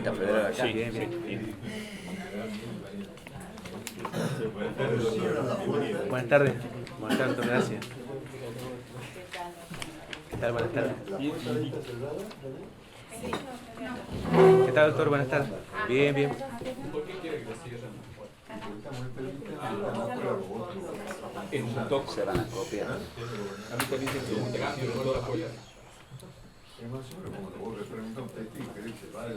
¿Está Federal acá? Sí, Bien, sí, bien. bien. Buenas tardes. Buenas tardes, doctor, gracias. ¿Qué tal? Buenas tardes. ¿Qué tal, doctor? Buenas tardes. Bien, bien. En un doc Se van a copiar. a mí también se me pregunta que si todas las cosas. Es más o menos como que vos le preguntas a un testigo que dice, vaya,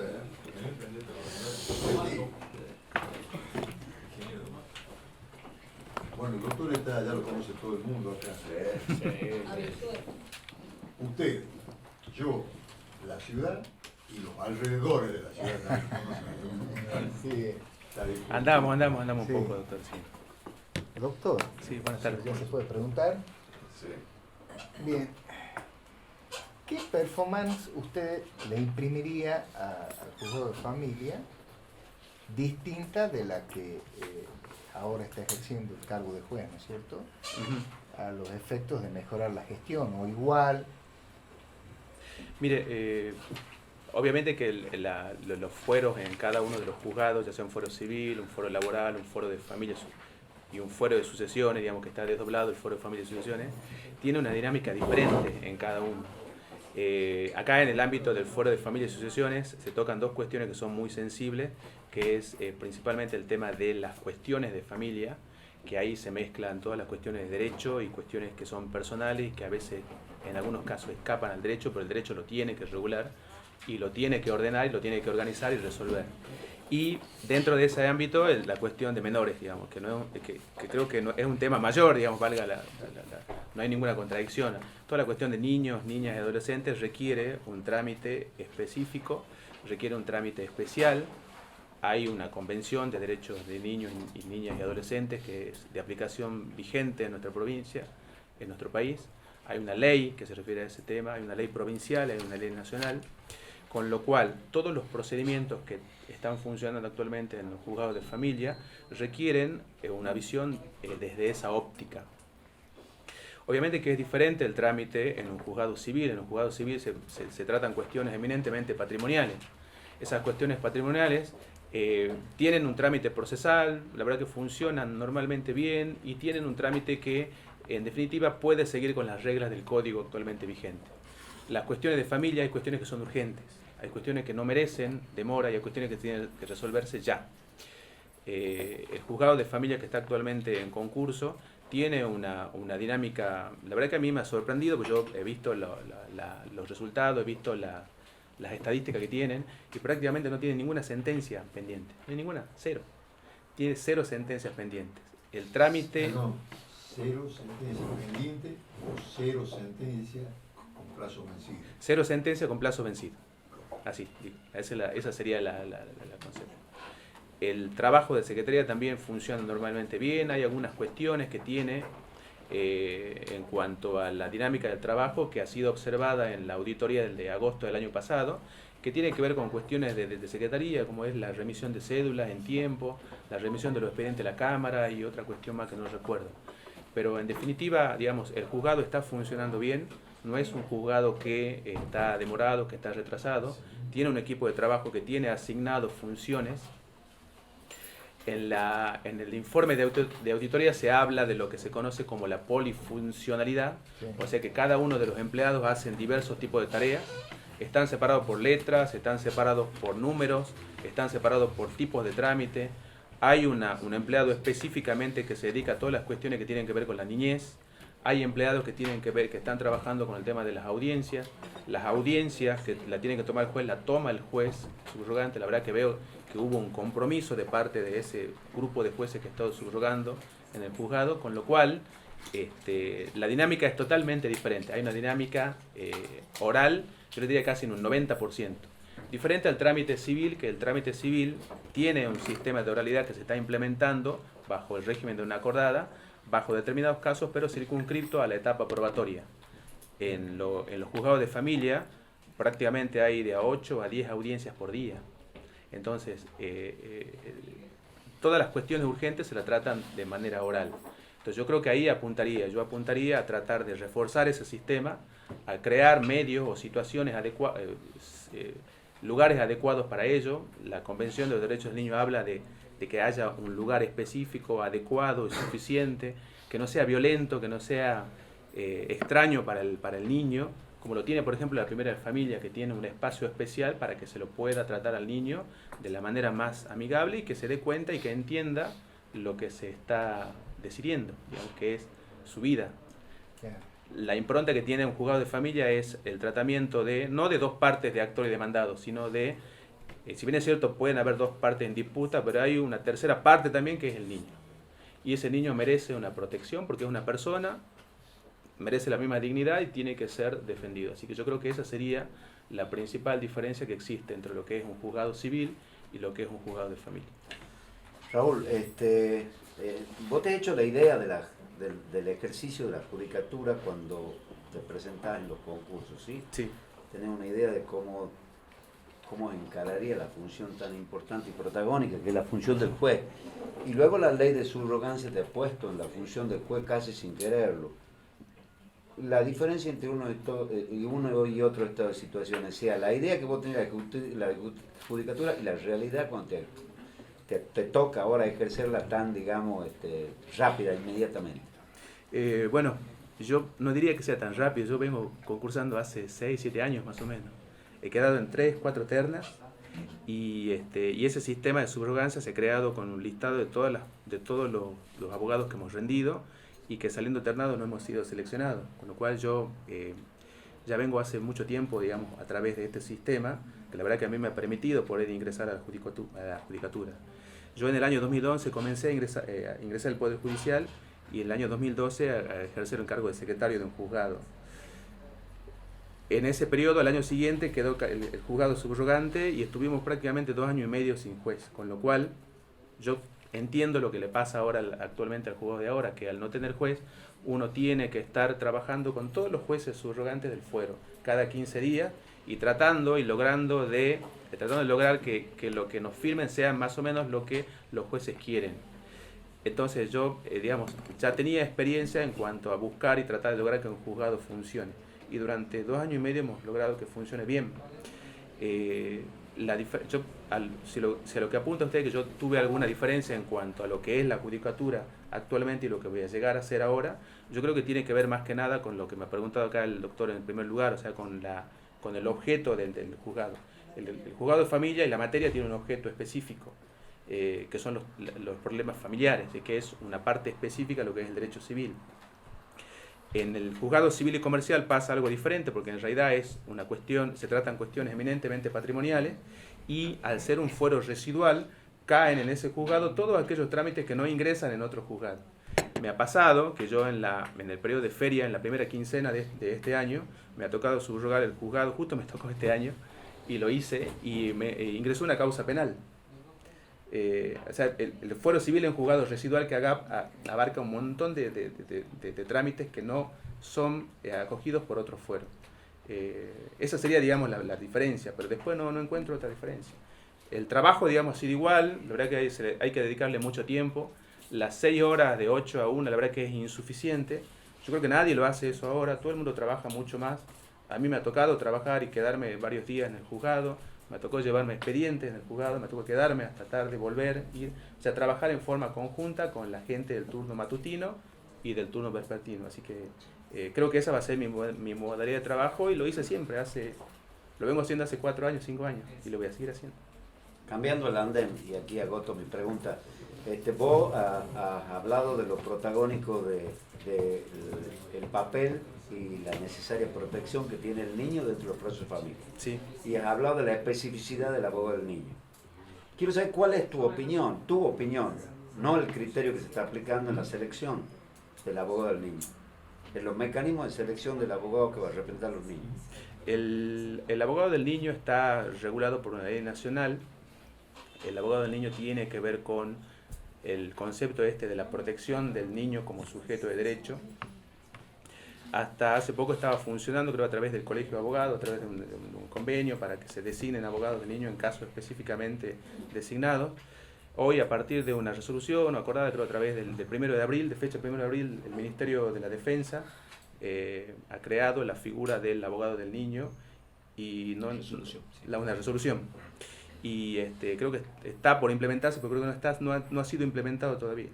Bueno, el doctor está, ya lo conoce todo el mundo acá. Usted, yo, la ciudad y los alrededores de la ciudad también. Sí. Está bien. Andamos un Sí. poco, doctor, sí. Doctor, Sí, buenas tardes. ya se puede preguntar. Sí. Bien. ¿Qué performance usted le imprimiría al juzgado de familia distinta de la que ahora está ejerciendo el cargo de juez, ¿no es cierto? Ujú. A los efectos de mejorar la gestión, o igual? Mire, obviamente que los fueros en cada uno de los juzgados, ya sea un fuero civil, un fuero laboral, un fuero de familias y un fuero de sucesiones, digamos que está desdoblado, el fuero de familias y sucesiones, tiene una dinámica diferente en cada uno. Acá en el ámbito del fuero de familias y sucesiones se tocan dos cuestiones que son muy sensibles, que es principalmente el tema de las cuestiones de familia, que ahí se mezclan todas las cuestiones de derecho y cuestiones que son personales y que a veces en algunos casos escapan al derecho, pero el derecho lo tiene que regular y lo tiene que ordenar y lo tiene que organizar y resolver. Y dentro de ese ámbito la cuestión de menores, digamos, que creo que no, es un tema mayor, digamos, no hay ninguna contradicción. Toda la cuestión de niños, niñas y adolescentes requiere un trámite específico, requiere un trámite especial. Hay una convención de derechos de niños y niñas y adolescentes que es de aplicación vigente en nuestra provincia, en nuestro país. Hay una ley que se refiere a ese tema, hay una ley provincial, hay una ley nacional, con lo cual todos los procedimientos que están funcionando actualmente en los juzgados de familia requieren una visión desde esa óptica. Obviamente que es diferente el trámite en un juzgado civil. En un juzgado civil se tratan cuestiones eminentemente patrimoniales. Esas cuestiones patrimoniales tienen un trámite procesal, la verdad que funcionan normalmente bien y tienen un trámite que en definitiva puede seguir con las reglas del código actualmente vigente. Las cuestiones de familia hay cuestiones que son urgentes, hay cuestiones que no merecen demora y hay cuestiones que tienen que resolverse ya. El juzgado de familia que está actualmente en concurso tiene una dinámica, la verdad que a mí me ha sorprendido, porque yo he visto los resultados, he visto las estadísticas que tienen y prácticamente no tienen ninguna sentencia pendiente, no hay ninguna, cero. Tiene 0 sentencias pendientes. El trámite... Perdón, 0 sentencia pendiente o 0 sentencia con plazo vencido. 0 sentencia con plazo vencido. Así, digo, esa sería la concepción. El trabajo de secretaría también funciona normalmente bien. Hay algunas cuestiones que tiene en cuanto a la dinámica del trabajo que ha sido observada en la auditoría de agosto del año pasado, que tiene que ver con cuestiones de secretaría, como es la remisión de cédulas en tiempo, la remisión de los expedientes a la Cámara y otra cuestión más que no recuerdo. Pero en definitiva, digamos, el juzgado está funcionando bien, no es un juzgado que está demorado, que está retrasado, tiene un equipo de trabajo que tiene asignado funciones. En el informe de auditoría se habla de lo que se conoce como la polifuncionalidad, Sí. o sea que cada uno de los empleados hacen diversos tipos de tareas, están separados por letras, están separados por números, están separados por tipos de trámite. Hay un empleado específicamente que se dedica a todas las cuestiones que tienen que ver con la niñez. Hay empleados que tienen que ver, que están trabajando con el tema de las audiencias. Las audiencias que la tienen que tomar el juez, la toma el juez subrogante. La verdad que veo que hubo un compromiso de parte de ese grupo de jueces que ha estado subrogando en el juzgado, con lo cual la dinámica es totalmente diferente. Hay una dinámica oral, yo le diría casi en un 90%. Diferente al trámite civil, que el trámite civil tiene un sistema de oralidad que se está implementando bajo el régimen de una acordada, bajo determinados casos, pero circunscripto a la etapa probatoria. En los juzgados de familia prácticamente hay de a 8 a 10 audiencias por día. Entonces, todas las cuestiones urgentes se las tratan de manera oral. Entonces yo creo que ahí yo apuntaría a tratar de reforzar ese sistema, a crear medios o situaciones lugares adecuados para ello. La Convención de los Derechos del Niño habla de que haya un lugar específico, adecuado y suficiente, que no sea violento, que no sea extraño para el niño, como lo tiene, por ejemplo, la primera familia, que tiene un espacio especial para que se lo pueda tratar al niño de la manera más amigable y que se dé cuenta y que entienda lo que se está decidiendo, digamos, que es su vida. Claro. La impronta que tiene un juzgado de familia es el tratamiento no de dos partes de actor y demandado, sino de, si bien es cierto, pueden haber dos partes en disputa, pero hay una tercera parte también que es el niño. Y ese niño merece una protección porque es una persona, merece la misma dignidad y tiene que ser defendido. Así que yo creo que esa sería la principal diferencia que existe entre lo que es un juzgado civil y lo que es un juzgado de familia. Raúl, vos te has hecho la idea del ejercicio de la judicatura cuando te presentás en los concursos, ¿sí? Sí. Tenés una idea de cómo encararía la función tan importante y protagónica que es la función del juez. Y luego la ley de subrogancia te ha puesto en la función del juez casi sin quererlo. La diferencia entre uno y otro de estas situaciones, sea la idea que vos tenés de la judicatura y la realidad cuando te toca ahora ejercerla tan, digamos, rápida, inmediatamente. Bueno, yo no diría que sea tan rápido, yo vengo concursando hace 6, 7 años más o menos. He quedado en 3, 4 ternas y ese sistema de subrogancia se ha creado con un listado de todos los abogados que hemos rendido y que saliendo ternados no hemos sido seleccionados, con lo cual yo ya vengo hace mucho tiempo, digamos, a través de este sistema, que la verdad que a mí me ha permitido poder ingresar a la judicatura. Yo en el año 2011 comencé a ingresar al Poder Judicial y en el año 2012 a ejercer el cargo de secretario de un juzgado. En ese periodo, al año siguiente, quedó el juzgado subrogante y estuvimos prácticamente 2 años y medio sin juez, con lo cual yo entiendo lo que le pasa ahora actualmente al juzgado de ahora, que al no tener juez, uno tiene que estar trabajando con todos los jueces subrogantes del fuero, cada 15 días, y tratando de lograr que lo que nos firmen sea más o menos lo que los jueces quieren. Entonces yo, digamos, ya tenía experiencia en cuanto a buscar y tratar de lograr que un juzgado funcione. Y durante 2 años y medio hemos logrado que funcione bien. Si a lo que apunta usted que yo tuve alguna diferencia en cuanto a lo que es la judicatura actualmente y lo que voy a llegar a hacer ahora, yo creo que tiene que ver más que nada con lo que me ha preguntado acá el doctor en el primer lugar, o sea, con el objeto del juzgado. El juzgado de familia y la materia tiene un objeto específico, que son los problemas familiares, que es una parte específica de lo que es el derecho civil. En el juzgado civil y comercial pasa algo diferente, porque en realidad se tratan cuestiones eminentemente patrimoniales, y al ser un fuero residual, caen en ese juzgado todos aquellos trámites que no ingresan en otro juzgado. Me ha pasado que yo en el periodo de feria, en la primera quincena de este año, me ha tocado subrogar el juzgado, justo me tocó este año, y lo hice, y ingresó una causa penal. O sea, el fuero civil es un juzgado residual que abarca un montón de trámites que no son acogidos por otro fuero. Esa sería, digamos, la diferencia, pero después no encuentro otra diferencia. El trabajo, digamos, ha sido igual, la verdad que hay que dedicarle mucho tiempo. Las 6 horas de 8 a 1, la verdad que es insuficiente. Yo creo que nadie lo hace eso ahora, todo el mundo trabaja mucho más. A mí me ha tocado trabajar y quedarme varios días en el juzgado. Me tocó llevarme expedientes en el juzgado, me tocó quedarme hasta tarde, volver, ir, o sea, trabajar en forma conjunta con la gente del turno matutino y del turno vespertino. Así que creo que esa va a ser mi modalidad de trabajo y lo hice siempre, lo vengo haciendo hace 4 años, 5 años y lo voy a seguir haciendo. Cambiando el andén, y aquí agoto mi pregunta, vos has hablado de lo protagónico del papel y la necesaria protección que tiene el niño dentro de los procesos de familia. Sí. Y has hablado de la especificidad del abogado del niño. Quiero saber cuál es tu opinión, no el criterio que se está aplicando en la selección del abogado del niño, en los mecanismos de selección del abogado que va a representar a los niños. El abogado del niño está regulado por una ley nacional. El abogado del niño tiene que ver con el concepto de la protección del niño como sujeto de derecho. Hasta hace poco estaba funcionando, creo, a través del Colegio de Abogados, a través de un convenio para que se designen abogados de niños en casos específicamente designados. Hoy, a partir de una resolución acordada, creo, a través del 1 de abril, de fecha 1 de abril, el Ministerio de la Defensa ha creado la figura del abogado del niño y no Resolución, sí. una resolución. Y creo que está por implementarse, pero creo que no ha sido implementado todavía.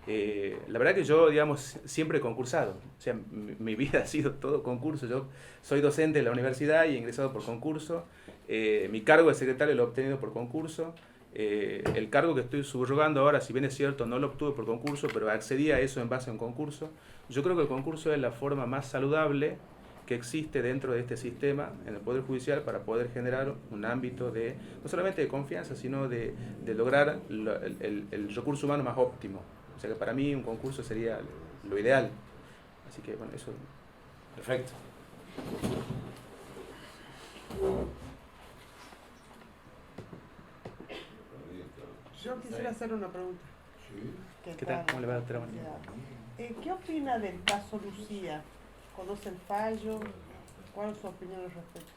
La verdad que yo, digamos, siempre he concursado. O sea, mi vida ha sido todo concurso. Yo soy docente de la universidad y he ingresado por concurso. Mi cargo de secretario lo he obtenido por concurso. El cargo que estoy subrogando ahora, si bien es cierto, no lo obtuve por concurso, pero accedí a eso en base a un concurso. Yo creo que el concurso es la forma más saludable que existe dentro de este sistema en el Poder Judicial para poder generar un ámbito de, no solamente de confianza, sino de lograr el recurso humano más óptimo. O sea que para mí un concurso sería lo ideal. Así que bueno, eso. Perfecto. Yo quisiera hacer una pregunta. Sí. ¿Qué tal? ¿Cómo le va, doctora María? ¿Qué opina del caso Lucía? ¿Conoce el fallo? ¿Cuál es su opinión al respecto?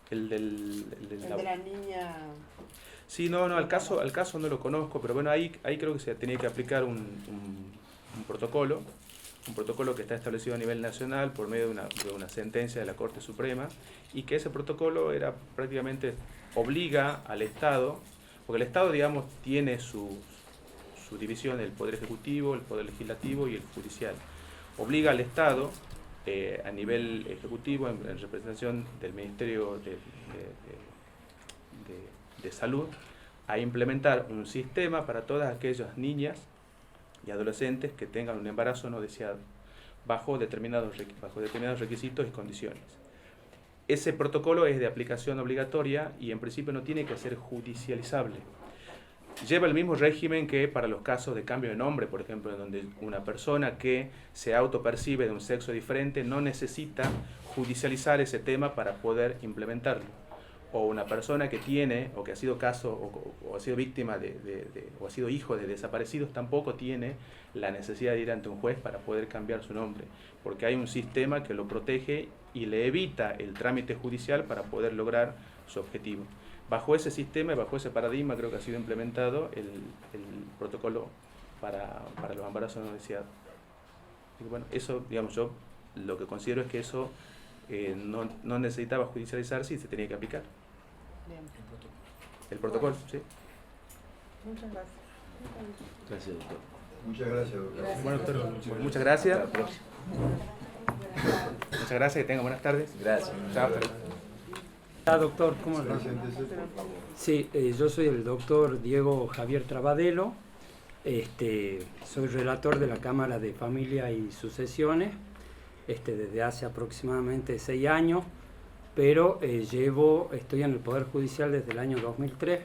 El de la niña. Sí, no, al caso no lo conozco, pero bueno, ahí creo que se tenía que aplicar un protocolo que está establecido a nivel nacional por medio de una sentencia de la Corte Suprema, y que ese protocolo era prácticamente obliga al Estado, porque el Estado, digamos, tiene su división, el Poder Ejecutivo, el Poder Legislativo y el Judicial. Obliga al Estado, a nivel ejecutivo, en representación del Ministerio de Salud, a implementar un sistema para todas aquellas niñas y adolescentes que tengan un embarazo no deseado, bajo determinados requisitos y condiciones. Ese protocolo es de aplicación obligatoria y en principio no tiene que ser judicializable. Lleva el mismo régimen que para los casos de cambio de nombre, por ejemplo, en donde una persona que se autopercibe de un sexo diferente no necesita judicializar ese tema para poder implementarlo. O una persona que tiene, o que ha sido o ha sido víctima o ha sido hijo de desaparecidos, tampoco tiene la necesidad de ir ante un juez para poder cambiar su nombre, porque hay un sistema que lo protege y le evita el trámite judicial para poder lograr su objetivo. Bajo ese sistema y bajo ese paradigma creo que ha sido implementado el protocolo para los embarazos no deseados. Y bueno, eso, digamos, yo lo que considero es que eso no necesitaba judicializarse y se tenía que aplicar. Bien. El protocolo, sí. Muchas gracias. Gracias, doctor. Muchas gracias, doctor. Gracias. Bueno, doctor, muchas gracias. Hasta la próxima. Muchas gracias, que tengan buenas tardes. Gracias. Chao. Doctor, ¿cómo le va? Preséntese, por favor. Sí, yo soy el doctor Diego Javier Trabadelo, soy relator de la Cámara de Familia y Sucesiones desde hace aproximadamente 6 años, pero estoy en el Poder Judicial desde el año 2003,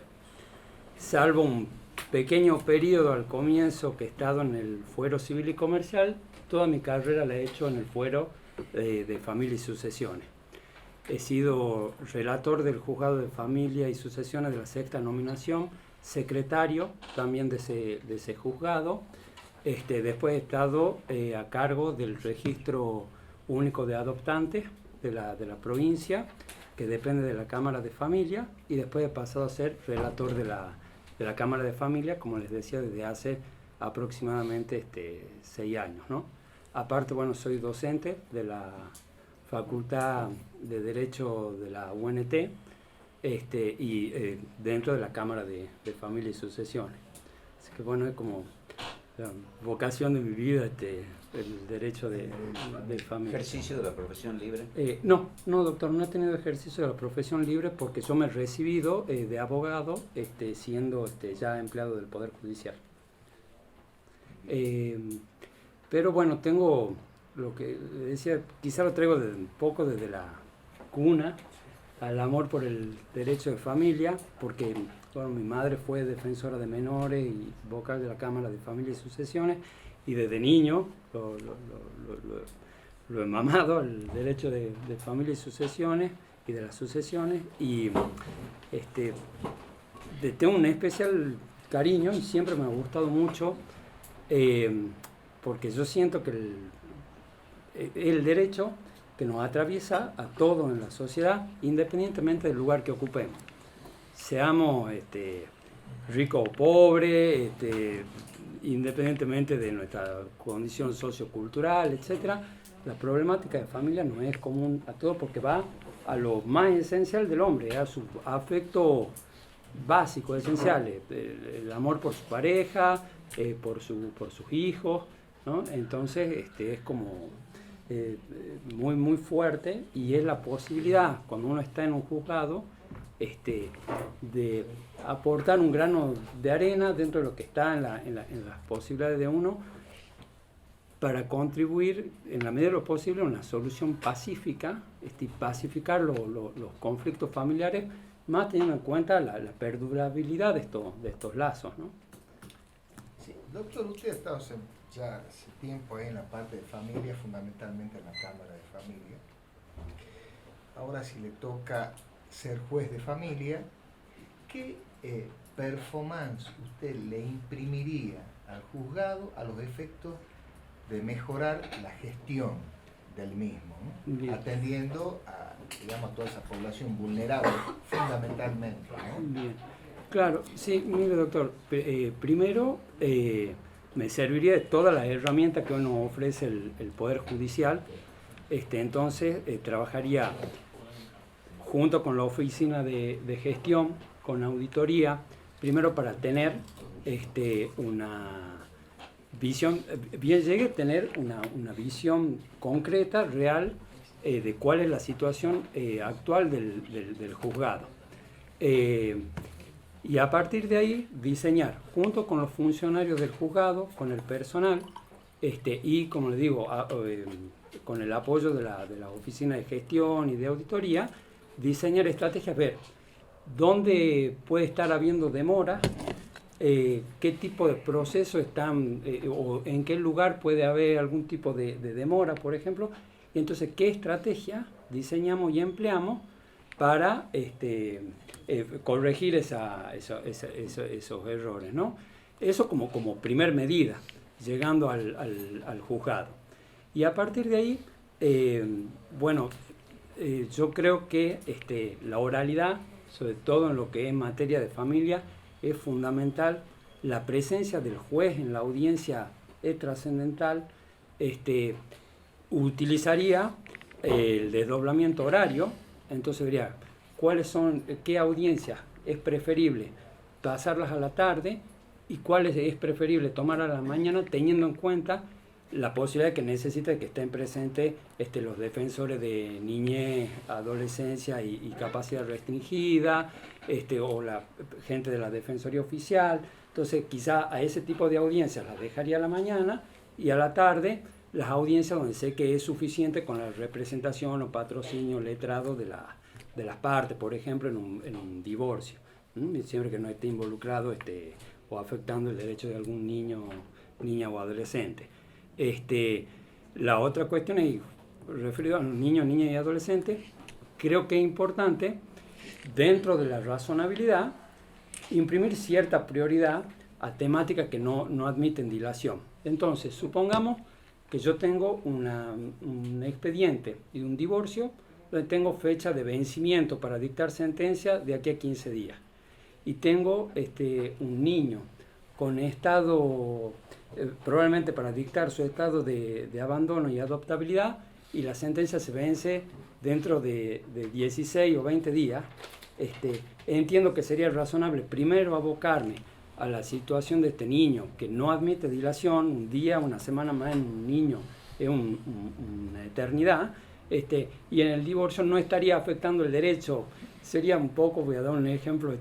salvo un pequeño periodo al comienzo que he estado en el Fuero Civil y Comercial. Toda mi carrera la he hecho en el Fuero de Familia y Sucesiones. He sido relator del Juzgado de Familia y Sucesiones de la Sexta Nominación, secretario también de ese juzgado. Después he estado a cargo del Registro Único de Adoptantes de la provincia, que depende de la Cámara de Familia, y después he pasado a ser relator de la Cámara de Familia, como les decía, desde hace aproximadamente 6 años, ¿no? Aparte, bueno, soy docente de la de Derecho de la UNT y dentro de la Cámara de Familia y Sucesiones. Así que bueno, es como la vocación de mi vida el derecho de familia. ¿Ejercicio de la profesión libre? No, doctor, no he tenido ejercicio de la profesión libre porque yo me he recibido de abogado siendo ya empleado del Poder Judicial. Pero bueno, tengo lo que decía, quizá lo traigo un poco desde la cuna al amor por el derecho de familia, porque bueno, mi madre fue defensora de menores y vocal de la Cámara de Familia y Sucesiones, y desde niño lo he mamado, el derecho de familia y sucesiones y de las sucesiones, y tengo un especial cariño y siempre me ha gustado mucho, porque yo siento que el derecho que nos atraviesa a todos en la sociedad, independientemente del lugar que ocupemos. Seamos ricos o pobres, independientemente de nuestra condición sociocultural, etc. La problemática de familia no es común a todos porque va a lo más esencial del hombre, a su afecto básico, esencial, el amor por su pareja, por sus hijos, ¿no? Entonces es como muy, muy fuerte, y es la posibilidad, cuando uno está en un juzgado, de aportar un grano de arena dentro de lo que está en las posibilidades de uno, para contribuir en la medida de lo posible a una solución pacífica, y pacificar los conflictos familiares, más teniendo en cuenta la perdurabilidad de estos lazos, ¿no? Sí. Doctor, usted ha estado ya hace tiempo ahí en la parte de familia, fundamentalmente en la Cámara de Familia. Ahora, si le toca ser juez de familia, ¿qué performance usted le imprimiría al juzgado a los efectos de mejorar la gestión del mismo, ¿no? Atendiendo a, digamos, a toda esa población vulnerable, fundamentalmente, ¿no? Bien. Claro, sí, mire, doctor, primero me serviría de todas las herramientas que hoy nos ofrece el Poder Judicial. Entonces trabajaría junto con la oficina de gestión, con auditoría, primero para tener una visión, bien llegue a tener una visión concreta, real, de cuál es la situación actual del juzgado. Y a partir de ahí diseñar, junto con los funcionarios del juzgado, con el personal, y como le digo, con el apoyo de la oficina de gestión y de auditoría, diseñar estrategias, ver dónde puede estar habiendo demora, qué tipo de procesos están, o en qué lugar puede haber algún tipo de demora, por ejemplo, y entonces qué estrategia diseñamos y empleamos para corregir esos errores, ¿no? Eso como primer medida, llegando al juzgado. Y a partir de ahí, yo creo que la oralidad, sobre todo en lo que es materia de familia, es fundamental. La presencia del juez en la audiencia es trascendental. Utilizaría el desdoblamiento horario, entonces vería qué audiencias es preferible pasarlas a la tarde y cuáles es preferible tomar a la mañana, teniendo en cuenta la posibilidad que necesita que estén presentes los defensores de niñez, adolescencia y capacidad restringida, o la gente de la Defensoría Oficial. Entonces quizá a ese tipo de audiencias las dejaría a la mañana, y a la tarde las audiencias donde sé que es suficiente con la representación o patrocinio letrado de las partes, por ejemplo en un divorcio, siempre que no esté involucrado o afectando el derecho de algún niño, niña o adolescente. La otra cuestión es, referido a los niños, niñas y adolescentes, creo que es importante, dentro de la razonabilidad, imprimir cierta prioridad a temáticas que no admiten dilación. Entonces, supongamos que yo tengo un expediente y un divorcio donde tengo fecha de vencimiento para dictar sentencia de aquí a 15 días. Y tengo un niño con estado, probablemente para dictar su estado de abandono y adoptabilidad, y la sentencia se vence dentro de 16 o 20 días. Entiendo que sería razonable primero abocarme a la situación de este niño, que no admite dilación. Un día, una semana más en un niño es una eternidad, y en el divorcio no estaría afectando el derecho. Sería un poco, voy a dar un ejemplo,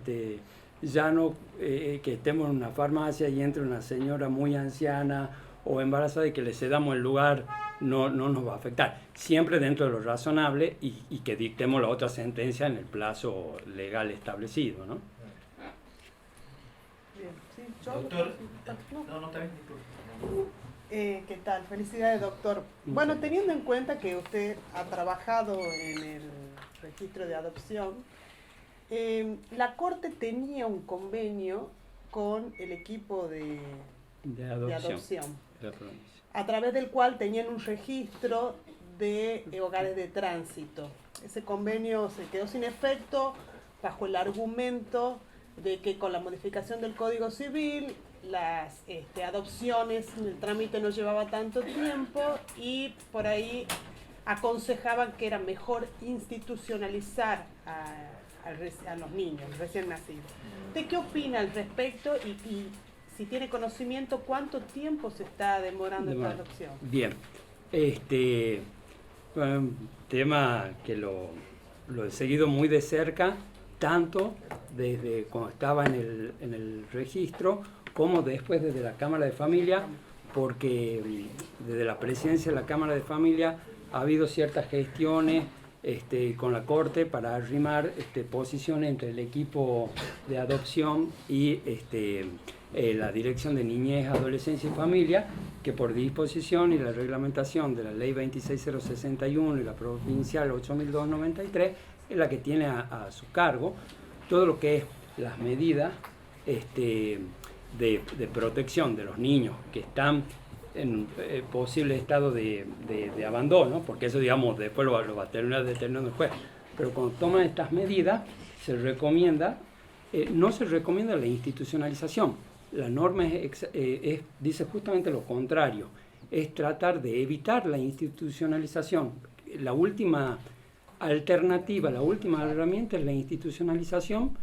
ya no que estemos en una farmacia y entre una señora muy anciana o embarazada y que le cedamos el lugar, no nos va a afectar. Siempre dentro de lo razonable, y que dictemos la otra sentencia en el plazo legal establecido, ¿no? Bien, sí, yo... Doctor, No. no, está bien. ¿Qué tal? Felicidades, doctor. Bueno, teniendo en cuenta que usted ha trabajado en el registro de adopción, la Corte tenía un convenio con el equipo de adopción, a través del cual tenían un registro de hogares de tránsito. Ese convenio se quedó sin efecto bajo el argumento de que con la modificación del Código Civil las adopciones, el trámite no llevaba tanto tiempo, y por ahí aconsejaban que era mejor institucionalizar a los niños recién nacidos. ¿De qué opina al respecto y si tiene conocimiento cuánto tiempo se está demorando esta adopción? Bien, un tema que lo he seguido muy de cerca, tanto desde cuando estaba en el registro como después desde la Cámara de Familia, porque desde la presidencia de la Cámara de Familia ha habido ciertas gestiones con la Corte para arrimar posiciones entre el equipo de adopción y la Dirección de Niñez, Adolescencia y Familia, que por disposición y la reglamentación de la Ley 26061 y la Provincial 8293 es la que tiene a su cargo todo lo que es las medidas de protección de los niños que están en posible estado de abandono, porque eso, digamos, después lo va a terminar determinando el juez. Pero cuando toman estas medidas, se recomienda, no se recomienda la institucionalización. La norma dice justamente lo contrario, es tratar de evitar la institucionalización. La última alternativa, la última herramienta es la institucionalización,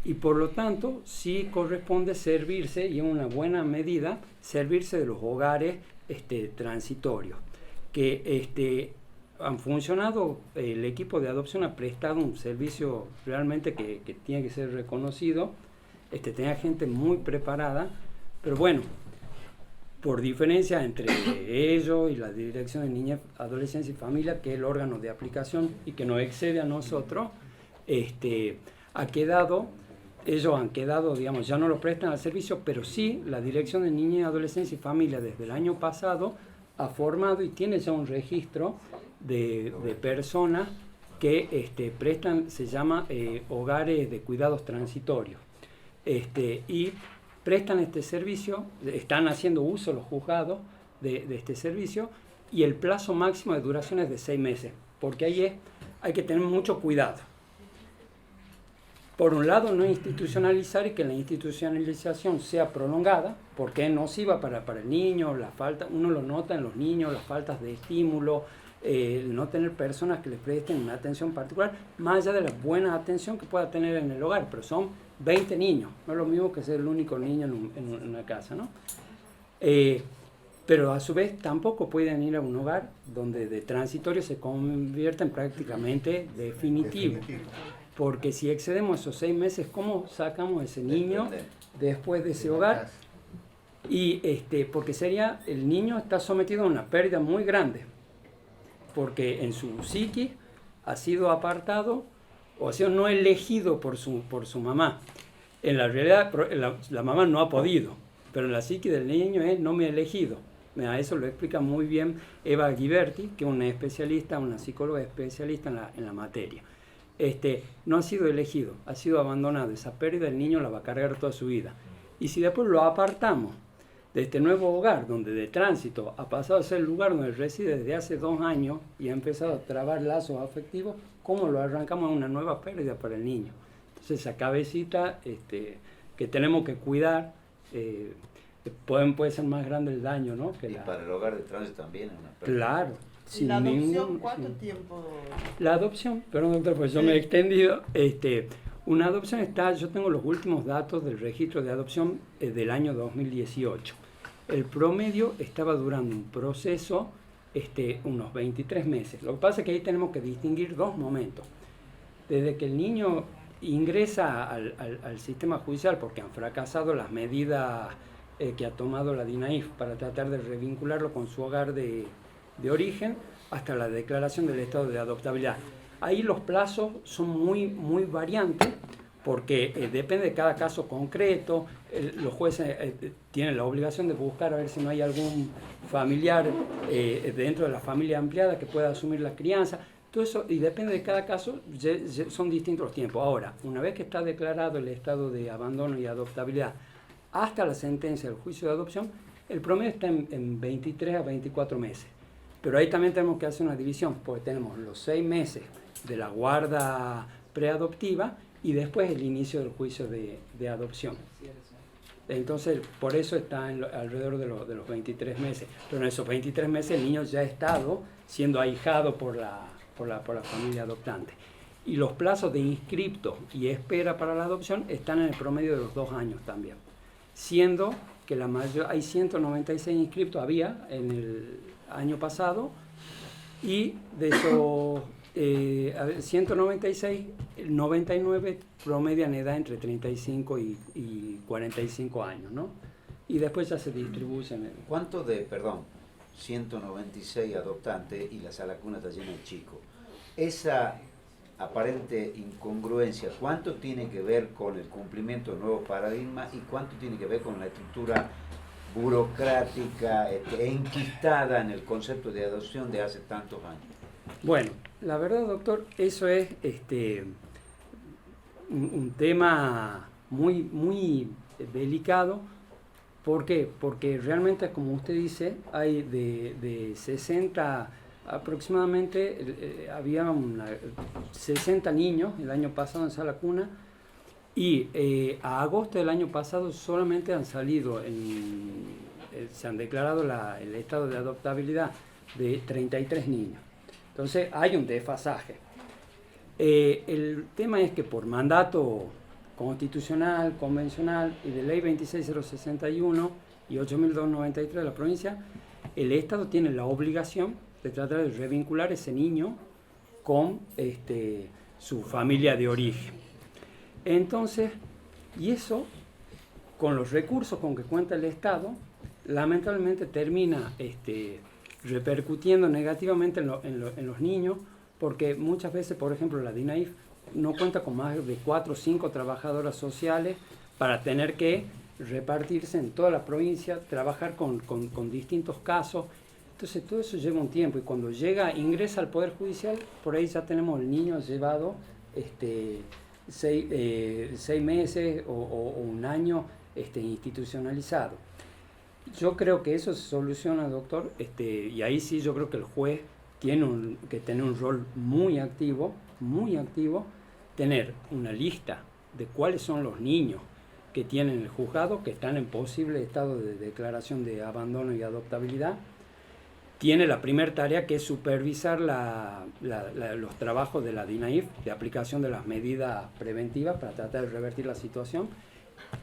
y por lo tanto sí corresponde servirse, y en una buena medida, servirse de los hogares transitorios, que han funcionado. El equipo de adopción ha prestado un servicio realmente que tiene que ser reconocido, tenía gente muy preparada, pero bueno, por diferencia entre ellos y la Dirección de Niñez, Adolescencia y Familia, que es el órgano de aplicación y que nos excede a nosotros, ellos han quedado, digamos, ya no lo prestan al servicio, pero sí la Dirección de Niñez, Adolescencia y Familia desde el año pasado ha formado y tiene ya un registro de personas que prestan, se llama hogares de cuidados transitorios, y prestan este servicio, están haciendo uso los juzgados de este servicio, y el plazo máximo de duración es de 6 meses, porque ahí hay que tener mucho cuidado. Por un lado, no institucionalizar y que la institucionalización sea prolongada, porque es nociva para el niño, uno lo nota en los niños, las faltas de estímulo, el no tener personas que les presten una atención particular, más allá de la buena atención que pueda tener en el hogar, pero son 20 niños, no es lo mismo que ser el único niño en una casa, ¿no? Pero a su vez tampoco pueden ir a un hogar donde de transitorio se convierta en prácticamente definitivo. Porque si excedemos esos 6 meses, ¿cómo sacamos a ese niño después de ese hogar? Y porque el niño está sometido a una pérdida muy grande, porque en su psiquis ha sido apartado o ha sido no elegido por su mamá. En la realidad la mamá no ha podido, pero en la psiquis del niño es no me ha elegido. Eso lo explica muy bien Eva Ghiberti, que es una especialista, una psicóloga especialista en la materia. No ha sido elegido, ha sido abandonado. Esa pérdida el niño la va a cargar toda su vida. Y si después lo apartamos de este nuevo hogar, donde de tránsito ha pasado a ser el lugar donde reside desde hace 2 años y ha empezado a trabar lazos afectivos, ¿cómo lo arrancamos a una nueva pérdida para el niño? Entonces esa cabecita que tenemos que cuidar, puede ser más grande el daño, ¿no? Para el hogar de tránsito también es una pérdida. Claro. ¿La adopción cuánto tiempo? La adopción, perdón doctor, pues yo me he extendido. Una adopción yo tengo los últimos datos del registro de adopción del año 2018. El promedio estaba durando un proceso unos 23 meses. Lo que pasa es que ahí tenemos que distinguir 2 momentos. Desde que el niño ingresa al sistema judicial, porque han fracasado las medidas que ha tomado la DINAIF para tratar de revincularlo con su hogar de origen, hasta la declaración del estado de adoptabilidad. Ahí los plazos son muy, muy variantes, porque depende de cada caso concreto. Los jueces tienen la obligación de buscar a ver si no hay algún familiar dentro de la familia ampliada que pueda asumir la crianza. Todo eso, y depende de cada caso, son distintos los tiempos. Ahora, una vez que está declarado el estado de abandono y adoptabilidad hasta la sentencia del juicio de adopción, el promedio está en 23 a 24 meses. Pero ahí también tenemos que hacer una división, porque tenemos los 6 meses de la guarda preadoptiva y después el inicio del juicio de adopción. Entonces, por eso está alrededor de los 23 meses. Pero en esos 23 meses el niño ya ha estado siendo ahijado por la familia adoptante. Y los plazos de inscripto y espera para la adopción están en el promedio de los 2 años también. Siendo que hay 196 inscriptos, había en el año pasado, y de esos 196, 99 promedian edad entre 35 y 45 años, ¿no? Y después ya se distribuyen. ¿Cuánto de, 196 adoptantes y la sala cuna está llena de chicos? Esa aparente incongruencia, ¿cuánto tiene que ver con el cumplimiento de nuevos paradigmas y cuánto tiene que ver con la estructura burocrática enquistada en el concepto de adopción de hace tantos años? Bueno, la verdad, doctor, eso es un tema muy, muy delicado. ¿Por qué? Porque realmente, como usted dice, hay de 60, aproximadamente, había 60 niños el año pasado en sala cuna, y a agosto del año pasado solamente han salido, se han declarado el estado de adoptabilidad de 33 niños. Entonces hay un desfasaje. El tema es que por mandato constitucional, convencional y de ley 26061 y 8293 de la provincia, el Estado tiene la obligación de tratar de revincular ese niño con su familia de origen. Entonces, y eso, con los recursos con que cuenta el Estado, lamentablemente termina repercutiendo negativamente en los niños, porque muchas veces, por ejemplo, la DINAIF no cuenta con más de 4 o 5 trabajadoras sociales para tener que repartirse en toda la provincia, trabajar con distintos casos. Entonces todo eso lleva un tiempo, y cuando ingresa al Poder Judicial, por ahí ya tenemos el niño llevado 6 meses o un año institucionalizado. Yo creo que eso se soluciona, doctor, y ahí sí yo creo que el juez tiene que tener un rol muy activo, tener una lista de cuáles son los niños que tienen el juzgado, que están en posible estado de declaración de abandono y adoptabilidad. Tiene la primera tarea, que es supervisar los trabajos de la DINAIF, de aplicación de las medidas preventivas para tratar de revertir la situación,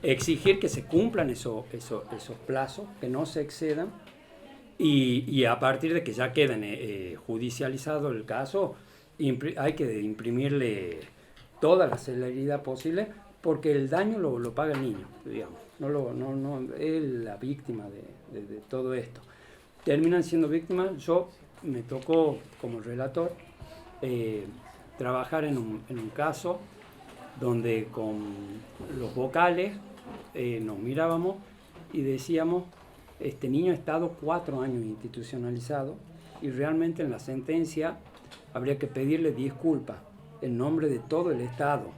exigir que se cumplan esos plazos, que no se excedan, y a partir de que ya queden judicializado el caso, hay que imprimirle toda la celeridad posible, porque el daño lo paga el niño, digamos, no es la víctima de todo esto. Terminan siendo víctimas. Yo me tocó como relator trabajar en un caso donde con los vocales nos mirábamos y decíamos: este niño ha estado 4 años institucionalizado, y realmente en la sentencia habría que pedirle disculpas en nombre de todo el Estado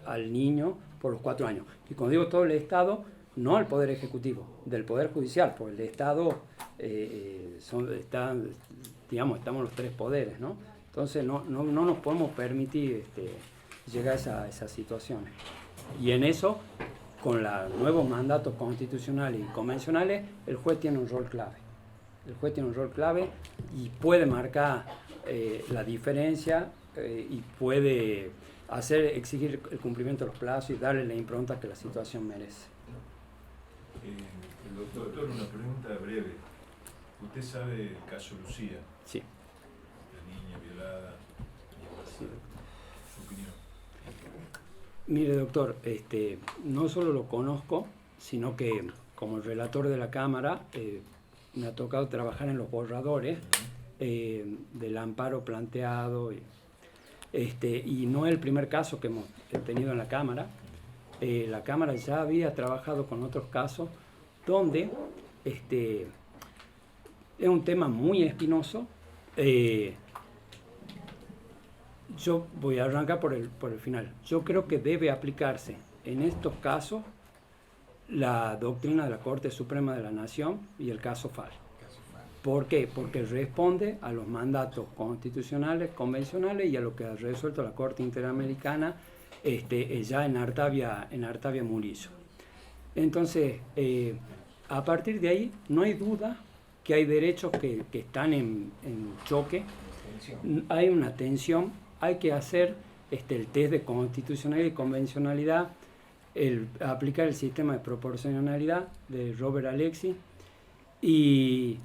al niño por los 4 años. Y cuando digo todo el Estado, no al Poder Ejecutivo, del Poder Judicial, porque el Estado estamos los 3 poderes, ¿no? Entonces no nos podemos permitir llegar a esas situaciones. Y en eso, con los nuevos mandatos constitucionales y convencionales, el juez tiene un rol clave. El juez tiene un rol clave y puede marcar la diferencia y puede exigir el cumplimiento de los plazos y darle la impronta que la situación merece. Doctor, una pregunta breve. ¿Usted sabe el caso Lucía? Sí. La niña violada, Sí. ¿Su opinión? Mire, doctor, no solo lo conozco, sino que como relator de la Cámara me ha tocado trabajar en los borradores del amparo planteado, y no es el primer caso que hemos tenido en la Cámara. La Cámara ya había trabajado con otros casos donde es un tema muy espinoso. Yo voy a arrancar por el final. Yo creo que debe aplicarse en estos casos la doctrina de la Corte Suprema de la Nación y el caso FAL. ¿Por qué? Porque responde a los mandatos constitucionales, convencionales, y a lo que ha resuelto la Corte Interamericana ya en Artavia Murillo. Entonces, a partir de ahí, no hay duda que hay derechos que están en choque, hay una tensión, hay que hacer el test de constitucionalidad y convencionalidad, aplicar el sistema de proporcionalidad de Robert Alexis y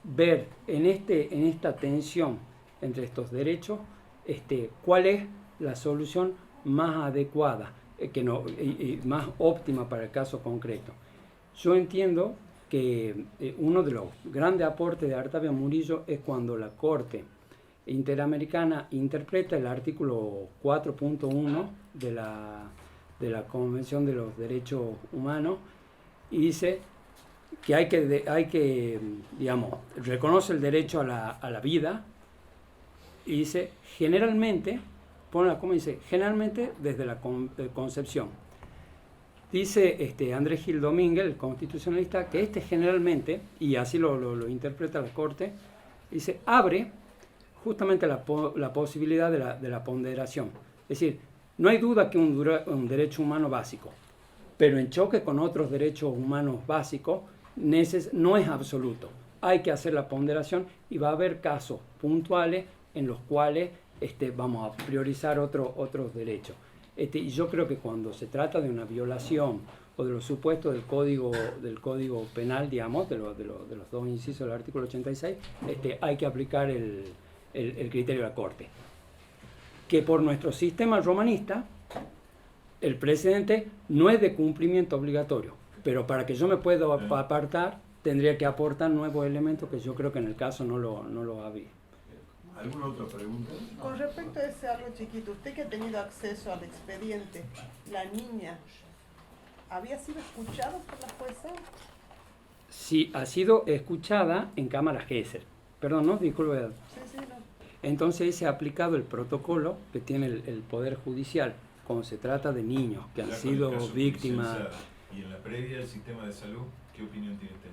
ver en esta tensión entre estos derechos cuál es la solución más adecuada y más óptima para el caso concreto. Yo entiendo que uno de los grandes aportes de Artavia Murillo es cuando la Corte Interamericana interpreta el artículo 4.1 de la Convención de los Derechos Humanos y dice que hay que digamos, reconoce el derecho a la vida y dice generalmente, generalmente desde la concepción. Dice Andrés Gil Domínguez, el constitucionalista, que generalmente, y así lo interpreta la Corte, dice, abre justamente la posibilidad de la ponderación. Es decir, no hay duda que un derecho humano básico, pero en choque con otros derechos humanos básicos no es absoluto. Hay que hacer la ponderación y va a haber casos puntuales en los cuales vamos a priorizar otros derechos. Y yo creo que cuando se trata de una violación o de los supuestos del código penal, digamos, de los dos incisos del artículo 86, hay que aplicar el criterio de la Corte. Que por nuestro sistema romanista, el precedente no es de cumplimiento obligatorio, pero para que yo me pueda apartar, tendría que aportar nuevos elementos que yo creo que en el caso no lo había. ¿Alguna otra pregunta? Con respecto a ese algo chiquito, usted que ha tenido acceso al expediente, ¿la niña había sido escuchada por la jueza? Sí, ha sido escuchada en cámara Gesell. Perdón, ¿no? Disculpe. Sí, no. Entonces se ha aplicado el protocolo que tiene el Poder Judicial cuando se trata de niños que han sido víctimas. ¿Y en la previa del sistema de salud, qué opinión tiene usted?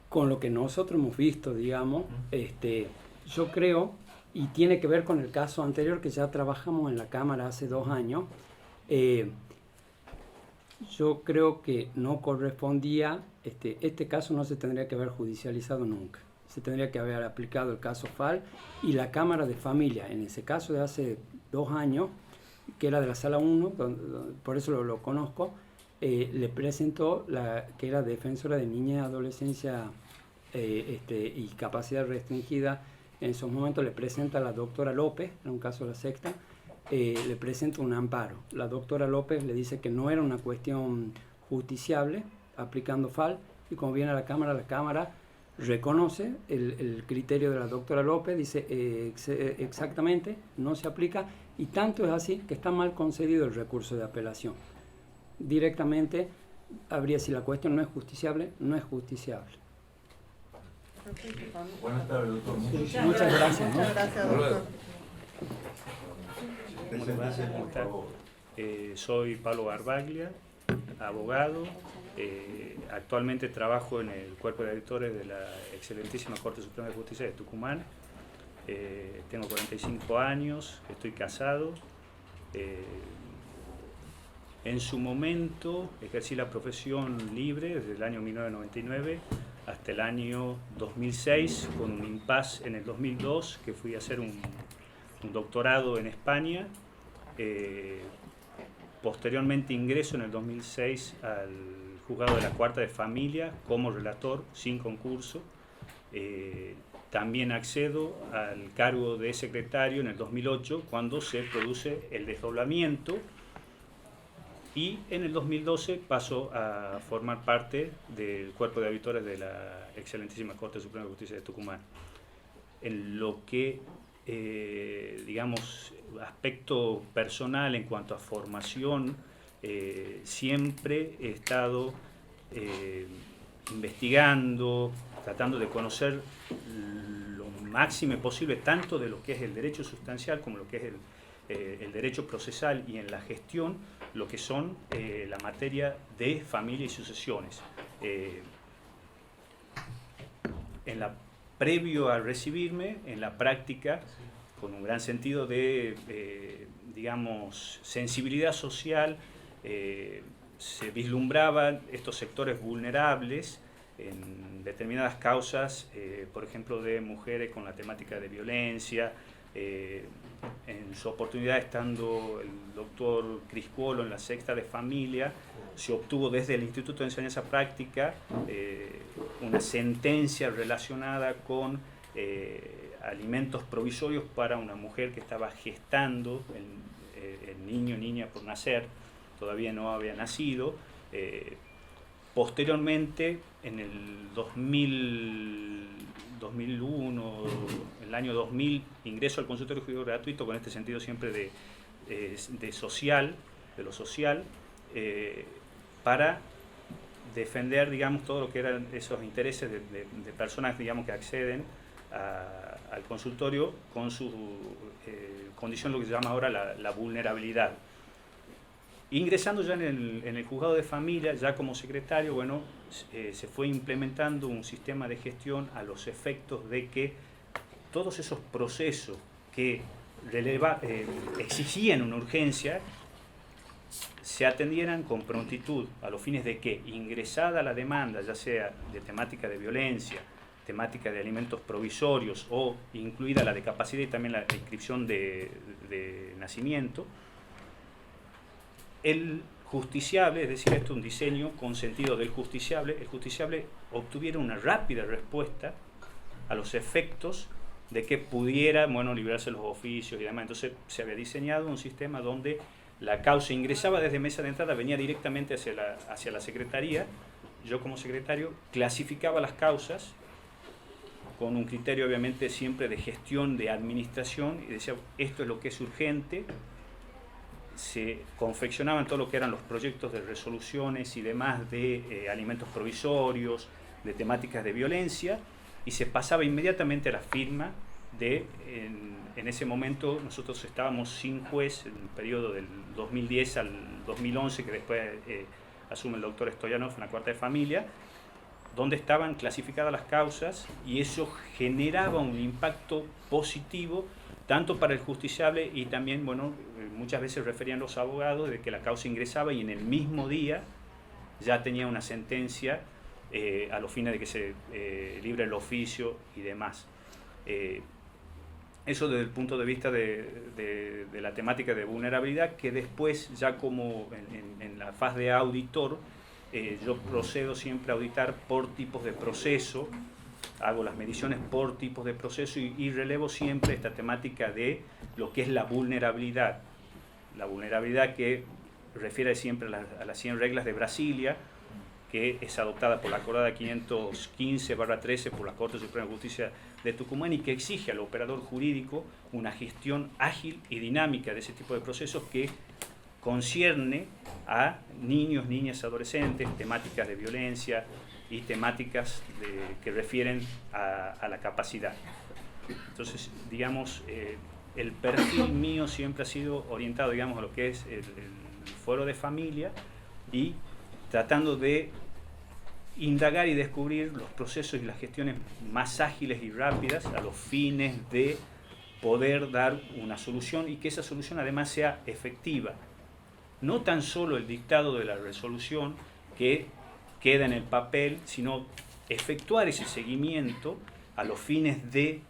Con lo que nosotros hemos visto, digamos, yo creo, y tiene que ver con el caso anterior que ya trabajamos en la Cámara hace 2 años, yo creo que no correspondía, este caso no se tendría que haber judicializado nunca. Se tendría que haber aplicado el caso FAL y la Cámara de Familia, en ese caso de hace 2 años, que era de la Sala 1, por eso lo conozco, le presentó que era defensora de niña y adolescencia y capacidad restringida. En esos momentos le presenta a la doctora López, en un caso de la sexta, le presenta un amparo. La doctora López le dice que no era una cuestión justiciable aplicando FAL y como viene a la Cámara reconoce el criterio de la doctora López, dice exactamente, no se aplica y tanto es así que está mal concedido el recurso de apelación. Directamente habría, si la cuestión no es justiciable, no es justiciable. Buenas tardes, doctor. Muchas gracias. Muchas gracias, doctor. Preséntese, por favor. Soy Pablo Barbaglia, abogado. Actualmente trabajo en el cuerpo de editores de la excelentísima Corte Suprema de Justicia de Tucumán. Tengo 45 años, estoy casado. En su momento ejercí la profesión libre desde el año 1999 hasta el año 2006, con un impasse en el 2002, que fui a hacer un doctorado en España. Posteriormente ingreso en el 2006 al juzgado de la Cuarta de Familia como relator, sin concurso. También accedo al cargo de secretario en el 2008, cuando se produce el desdoblamiento. Y en el 2012 paso a formar parte del cuerpo de auditores de la excelentísima Corte Suprema de Justicia de Tucumán. En lo que, digamos, aspecto personal en cuanto a formación, siempre he estado investigando, tratando de conocer lo máximo posible, tanto de lo que es el derecho sustancial como lo que es el derecho procesal y en la gestión, lo que son la materia de familia y sucesiones. Previo a recibirme, en la práctica, con un gran sentido de, digamos, sensibilidad social, se vislumbraban estos sectores vulnerables en determinadas causas, por ejemplo, de mujeres con la temática de violencia. En su oportunidad, estando el doctor Criscuolo en la sexta de familia, se obtuvo desde el Instituto de Enseñanza Práctica una sentencia relacionada con alimentos provisorios para una mujer que estaba gestando el niño o niña por nacer, todavía no había nacido. Posteriormente, en el 2001, el año 2000, ingreso al consultorio jurídico gratuito con este sentido siempre de lo social, para defender, digamos, todo lo que eran esos intereses de personas, digamos, que acceden al consultorio con su condición, lo que se llama ahora la vulnerabilidad. Ingresando ya en el juzgado de familia, ya como secretario, bueno, se fue implementando un sistema de gestión a los efectos de que todos esos procesos que exigían una urgencia se atendieran con prontitud, a los fines de que, ingresada la demanda, ya sea de temática de violencia, temática de alimentos provisorios o incluida la de capacidad y también la inscripción de nacimiento, el justiciable, es decir, esto es un diseño con sentido del justiciable, el justiciable obtuviera una rápida respuesta a los efectos de que pudiera, bueno, librarse los oficios y demás. Entonces se había diseñado un sistema donde la causa ingresaba desde mesa de entrada, venía directamente hacia la secretaría. Yo como secretario clasificaba las causas con un criterio obviamente siempre de gestión, de administración, y decía, esto es lo que es urgente. Se confeccionaban todo lo que eran los proyectos de resoluciones y demás de alimentos provisorios, de temáticas de violencia, y se pasaba inmediatamente a la firma en ese momento nosotros estábamos sin juez en el periodo del 2010 al 2011, que después asume el doctor Stoyanov en la cuarta de familia, donde estaban clasificadas las causas, y eso generaba un impacto positivo tanto para el justiciable y también, bueno, muchas veces referían los abogados de que la causa ingresaba y en el mismo día ya tenía una sentencia a los fines de que se libre el oficio y demás. Eso desde el punto de vista de la temática de vulnerabilidad, que después ya como en la faz de auditor, yo procedo siempre a auditar por tipos de proceso, hago las mediciones por tipos de proceso y relevo siempre esta temática de lo que es la vulnerabilidad. La vulnerabilidad que refiere siempre a las 100 reglas de Brasilia, que es adoptada por la Acordada 515/13 por la Corte Suprema de Justicia de Tucumán, y que exige al operador jurídico una gestión ágil y dinámica de ese tipo de procesos que concierne a niños, niñas, adolescentes, temáticas de violencia y temáticas que refieren a la capacidad. Entonces, digamos, el perfil mío siempre ha sido orientado, digamos, a lo que es el foro de familia, y tratando de indagar y descubrir los procesos y las gestiones más ágiles y rápidas a los fines de poder dar una solución, y que esa solución además sea efectiva. No tan solo el dictado de la resolución que queda en el papel, sino efectuar ese seguimiento a los fines de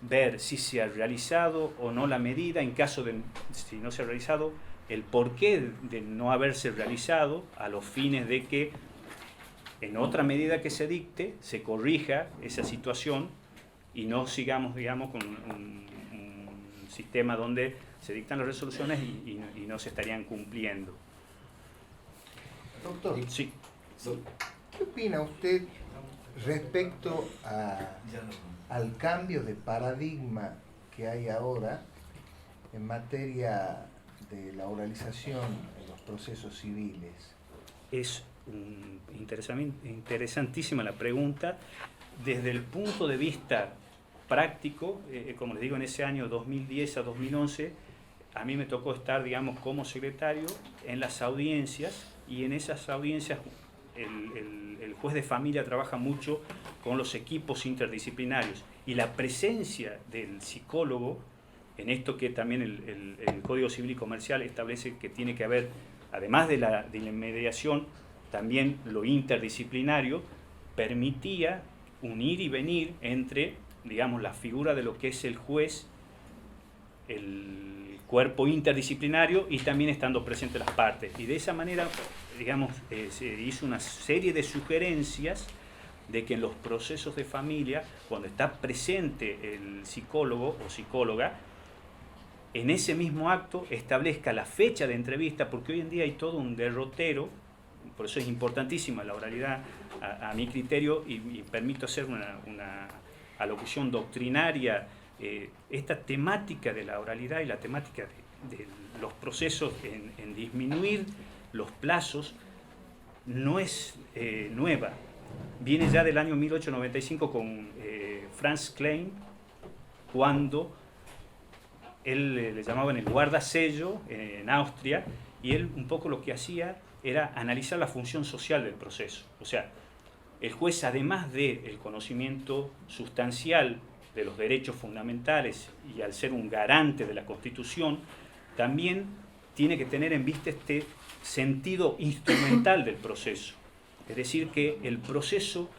ver si se ha realizado o no la medida, en caso de si no se ha realizado, el porqué de no haberse realizado, a los fines de que en otra medida que se dicte se corrija esa situación y no sigamos, digamos, con un sistema donde se dictan las resoluciones y no se estarían cumpliendo. Doctor, Sí. ¿qué opina usted respecto al cambio de paradigma que hay ahora en materia de la oralización en los procesos civiles? Es interesantísima la pregunta. Desde el punto de vista práctico, como les digo, en ese año 2010 a 2011, a mí me tocó estar, digamos, como secretario en las audiencias, y en esas audiencias el juez de familia trabaja mucho con los equipos interdisciplinarios, y la presencia del psicólogo en esto que también el Código Civil y Comercial establece que tiene que haber además de la mediación, también lo interdisciplinario permitía un ir y venir entre, digamos, la figura de lo que es el juez, el cuerpo interdisciplinario y también estando presentes las partes. Y de esa manera, digamos, se hizo una serie de sugerencias de que en los procesos de familia, cuando está presente el psicólogo o psicóloga, en ese mismo acto establezca la fecha de entrevista, porque hoy en día hay todo un derrotero, por eso es importantísima la oralidad a mi criterio, y permito hacer una alocución doctrinaria. Esta temática de la oralidad y la temática de los procesos en disminuir los plazos no es nueva. Viene ya del año 1895 con Franz Klein, cuando él le llamaban el guardasello en Austria, y él un poco lo que hacía era analizar la función social del proceso. O sea, el juez, además del conocimiento sustancial de los derechos fundamentales y al ser un garante de la Constitución, también tiene que tener en vista este sentido instrumental del proceso. Es decir, que el proceso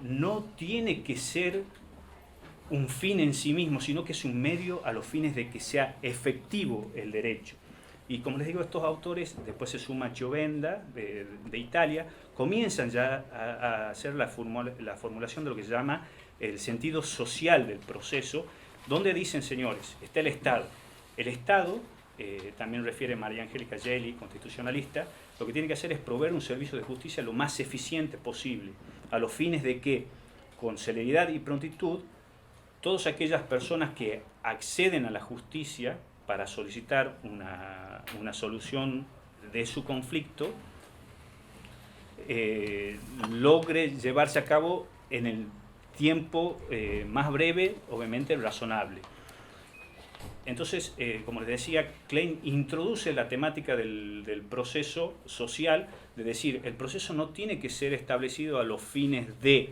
no tiene que ser un fin en sí mismo, sino que es un medio a los fines de que sea efectivo el derecho. Y como les digo, estos autores, después se suma Giovenda de Italia, comienzan ya a hacer la formulación de lo que se llama el sentido social del proceso, donde dicen, señores, está el Estado. El Estado, también refiere María Angélica Gelli, constitucionalista, lo que tiene que hacer es proveer un servicio de justicia lo más eficiente posible, a los fines de que, con celeridad y prontitud, todas aquellas personas que acceden a la justicia para solicitar una solución de su conflicto, logre llevarse a cabo en el tiempo más breve, obviamente razonable. Entonces, como les decía, Klein introduce la temática del proceso social, de decir, el proceso no tiene que ser establecido a los fines de,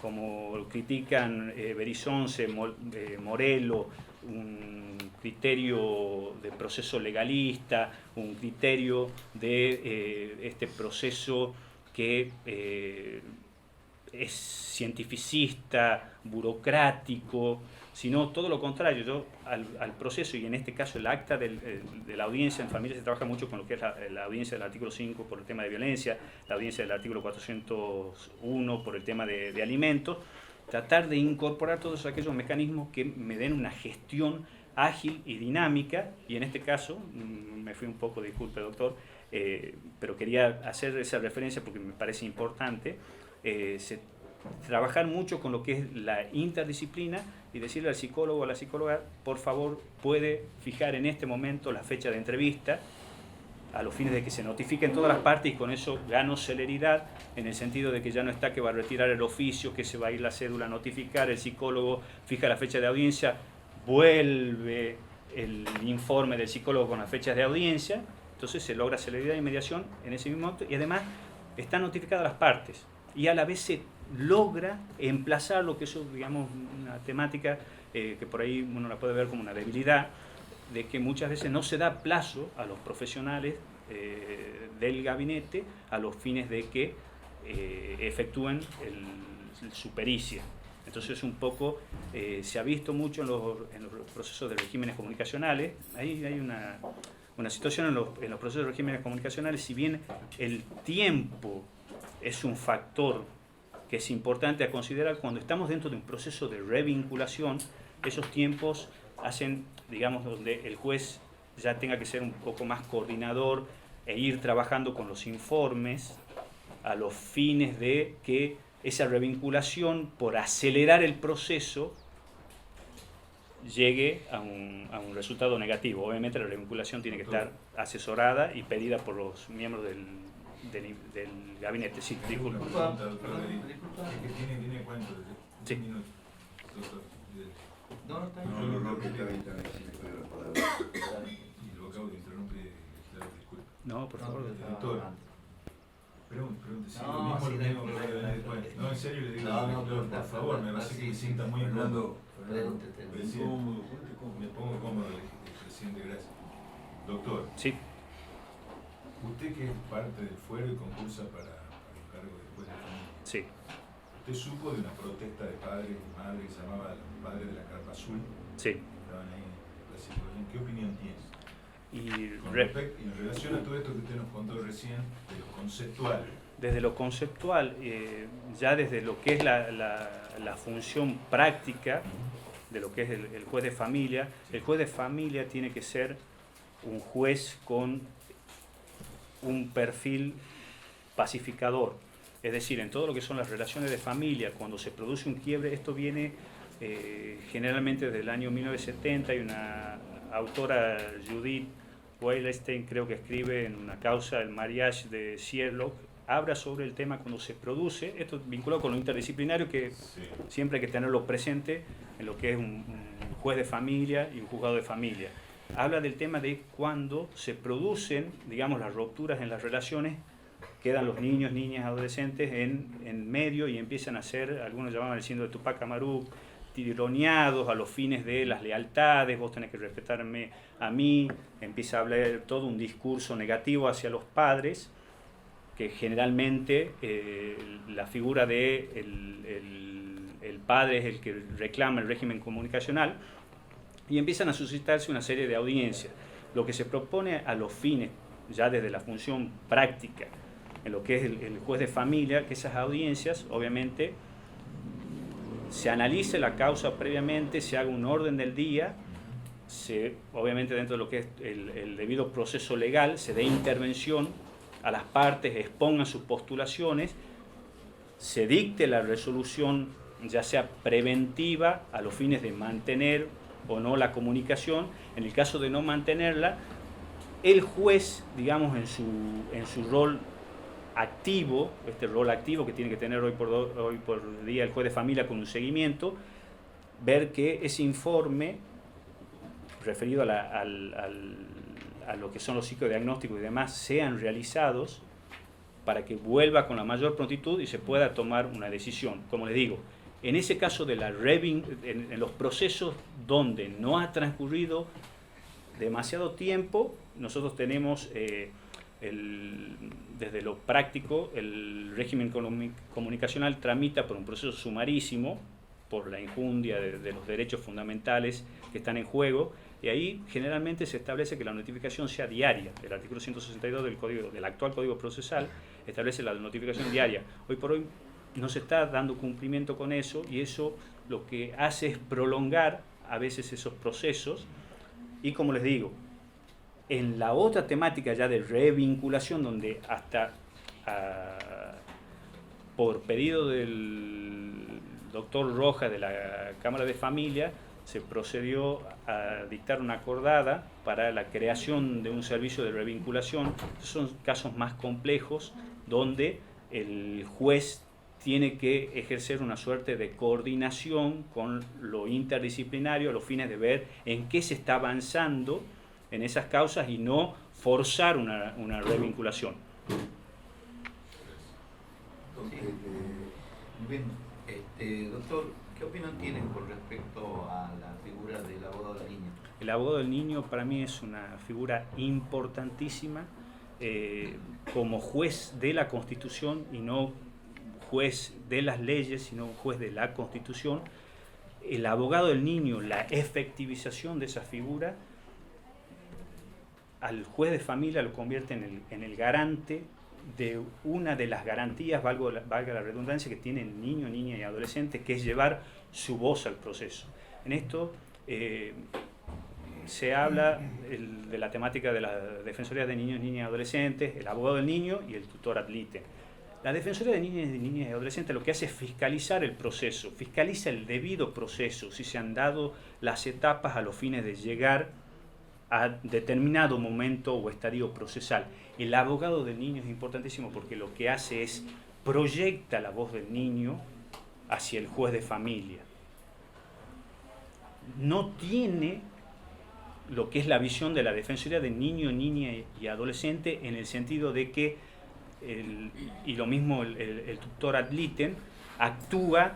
como critican Berizonce, Morello, un criterio de proceso legalista, un criterio de este proceso que es cientificista, burocrático, sino todo lo contrario. Yo al proceso, y en este caso el acta de la audiencia en familia, se trabaja mucho con lo que es la audiencia del artículo 5 por el tema de violencia, la audiencia del artículo 401 por el tema de alimentos, tratar de incorporar todos aquellos mecanismos que me den una gestión ágil y dinámica, y en este caso, me fui un poco, disculpe doctor, pero quería hacer esa referencia porque me parece importante, trabajar mucho con lo que es la interdisciplina y decirle al psicólogo o a la psicóloga, por favor, puede fijar en este momento la fecha de entrevista, a los fines de que se notifiquen todas las partes, y con eso gano celeridad, en el sentido de que ya no está que va a retirar el oficio, que se va a ir la cédula a notificar, el psicólogo fija la fecha de audiencia, vuelve el informe del psicólogo con las fechas de audiencia, entonces se logra celeridad y mediación en ese mismo acto, y además están notificadas las partes, y a la vez se logra emplazar lo que es, digamos, una temática que por ahí uno la puede ver como una debilidad, de que muchas veces no se da plazo a los profesionales del gabinete a los fines de que efectúen su pericia. Entonces un poco se ha visto mucho en los procesos de regímenes comunicacionales, ahí hay una situación en los procesos de regímenes comunicacionales, si bien el tiempo es un factor que es importante a considerar, cuando estamos dentro de un proceso de revinculación, esos tiempos hacen, digamos, donde el juez ya tenga que ser un poco más coordinador e ir trabajando con los informes a los fines de que esa revinculación, por acelerar el proceso, llegue a un resultado negativo. Obviamente la revinculación tiene que estar asesorada y pedida por los miembros del gabinete. Sí, disculpa. Tiene cuánto, sí. Un minuto. No, que está bien, si me puede la palabra. Y lo acabo de interrumpir, claro, disculpa. No, por favor. Doctor, pregunte, si No, lo mismo sí, lo no hay tengo que problema, ver después. No, en serio le digo, No, por favor, me parece que me sienta muy incómodo. Pregúntete. Me pongo cómodo, presidente, gracias. Doctor. Sí. Usted que es parte del fuero y concursa para el cargo de juez de familia. Sí. ¿Usted supo de una protesta de padres y madres que se llamaba Padres de la Carpa Azul? Sí. Estaban ahí en la situación. ¿Qué opinión tiene? Y En relación a todo esto que usted nos contó recién, de lo conceptual. desde lo conceptual, ya desde lo que es la función práctica de lo que es el juez de familia, el juez de familia tiene que ser un juez con un perfil pacificador. Es decir, en todo lo que son las relaciones de familia, cuando se produce un quiebre, esto viene generalmente desde el año 1970, hay una autora, Judith Weilenstein, creo que escribe en una causa, el mariage de Sherlock, habla sobre el tema cuando se produce, esto vinculado con lo interdisciplinario, que Sí. siempre hay que tenerlo presente en lo que es un juez de familia y un juzgado de familia. Habla del tema de cuando se producen, digamos, las rupturas en las relaciones, quedan los niños, niñas, adolescentes en medio y empiezan a ser, algunos llamaban el síndrome de Tupac Amaru, tironeados a los fines de las lealtades, vos tenés que respetarme a mí, empieza a hablar todo un discurso negativo hacia los padres, que generalmente la figura de el padre es el que reclama el régimen comunicacional, y empiezan a suscitarse una serie de audiencias. Lo que se propone a los fines, ya desde la función práctica, en lo que es el juez de familia, que esas audiencias, obviamente, se analice la causa previamente, se haga un orden del día, obviamente dentro de lo que es el debido proceso legal, se dé intervención a las partes, expongan sus postulaciones, se dicte la resolución, ya sea preventiva, a los fines de mantener o no la comunicación. En el caso de no mantenerla, el juez, digamos, en su rol activo, este rol activo que tiene que tener hoy por día el juez de familia con un seguimiento, ver que ese informe referido a lo que son los psicodiagnósticos y demás sean realizados para que vuelva con la mayor prontitud y se pueda tomar una decisión. Como les digo, en ese caso de en los procesos donde no ha transcurrido demasiado tiempo, nosotros tenemos desde lo práctico, el régimen comunicacional tramita por un proceso sumarísimo, por la injundia de los derechos fundamentales que están en juego, y ahí generalmente se establece que la notificación sea diaria. El artículo 162 del actual Código Procesal establece la notificación diaria. Hoy por hoy no se está dando cumplimiento con eso, y eso lo que hace es prolongar a veces esos procesos, y como les digo, en la otra temática ya de revinculación, donde hasta por pedido del doctor Rojas de la Cámara de Familia, se procedió a dictar una acordada para la creación de un servicio de revinculación. Son casos más complejos donde el juez tiene que ejercer una suerte de coordinación con lo interdisciplinario a los fines de ver en qué se está avanzando en esas causas y no forzar una revinculación. Bien, doctor, ¿qué opinión tienen con respecto a la figura del abogado del niño? El abogado del niño para mí es una figura importantísima como juez de la Constitución, y no juez de las leyes, sino juez de la Constitución. El abogado del niño, la efectivización de esa figura, al juez de familia lo convierte en el garante de una de las garantías, valga la redundancia, que tiene el niño, niña y adolescente, que es llevar su voz al proceso. En esto se habla de la temática de la Defensoría de Niños, Niñas y Adolescentes, el abogado del niño y el tutor ad litem. La Defensoría de Niñas y Adolescentes lo que hace es fiscalizar el proceso, fiscaliza el debido proceso, si se han dado las etapas a los fines de llegar a determinado momento o estadio procesal. El abogado del niño es importantísimo porque lo que hace es proyecta la voz del niño hacia el juez de familia. No tiene lo que es la visión de la Defensoría de Niño, Niña y Adolescente, en el sentido de que, y lo mismo el tutor ad litem, actúa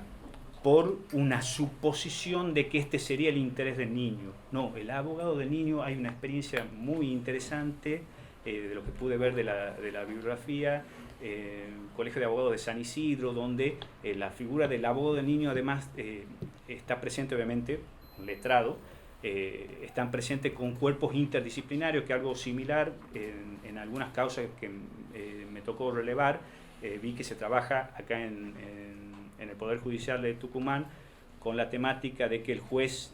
por una suposición de que este sería el interés del niño. No, el abogado del niño, hay una experiencia muy interesante de lo que pude ver de la bibliografía, Colegio de Abogados de San Isidro, donde la figura del abogado del niño además está presente, obviamente, un letrado, están presentes con cuerpos interdisciplinarios, que es algo similar en algunas causas que me tocó relevar. Vi que se trabaja acá en el Poder Judicial de Tucumán con la temática de que el juez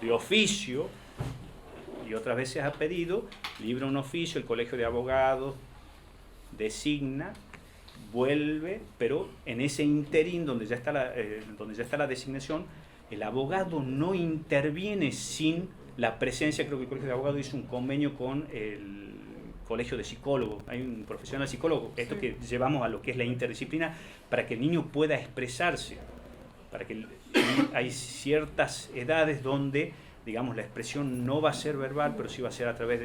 de oficio, y otras veces a pedido, libra un oficio, el Colegio de Abogados designa, vuelve, pero en ese interín donde ya está la designación, el abogado no interviene sin la presencia. Creo que el Colegio de Abogados hizo un convenio con el Colegio de Psicólogos, hay un profesional psicólogo, esto que llevamos a lo que es la interdisciplina, para que el niño pueda expresarse, para que hay ciertas edades donde, digamos, la expresión no va a ser verbal, pero sí va a ser a través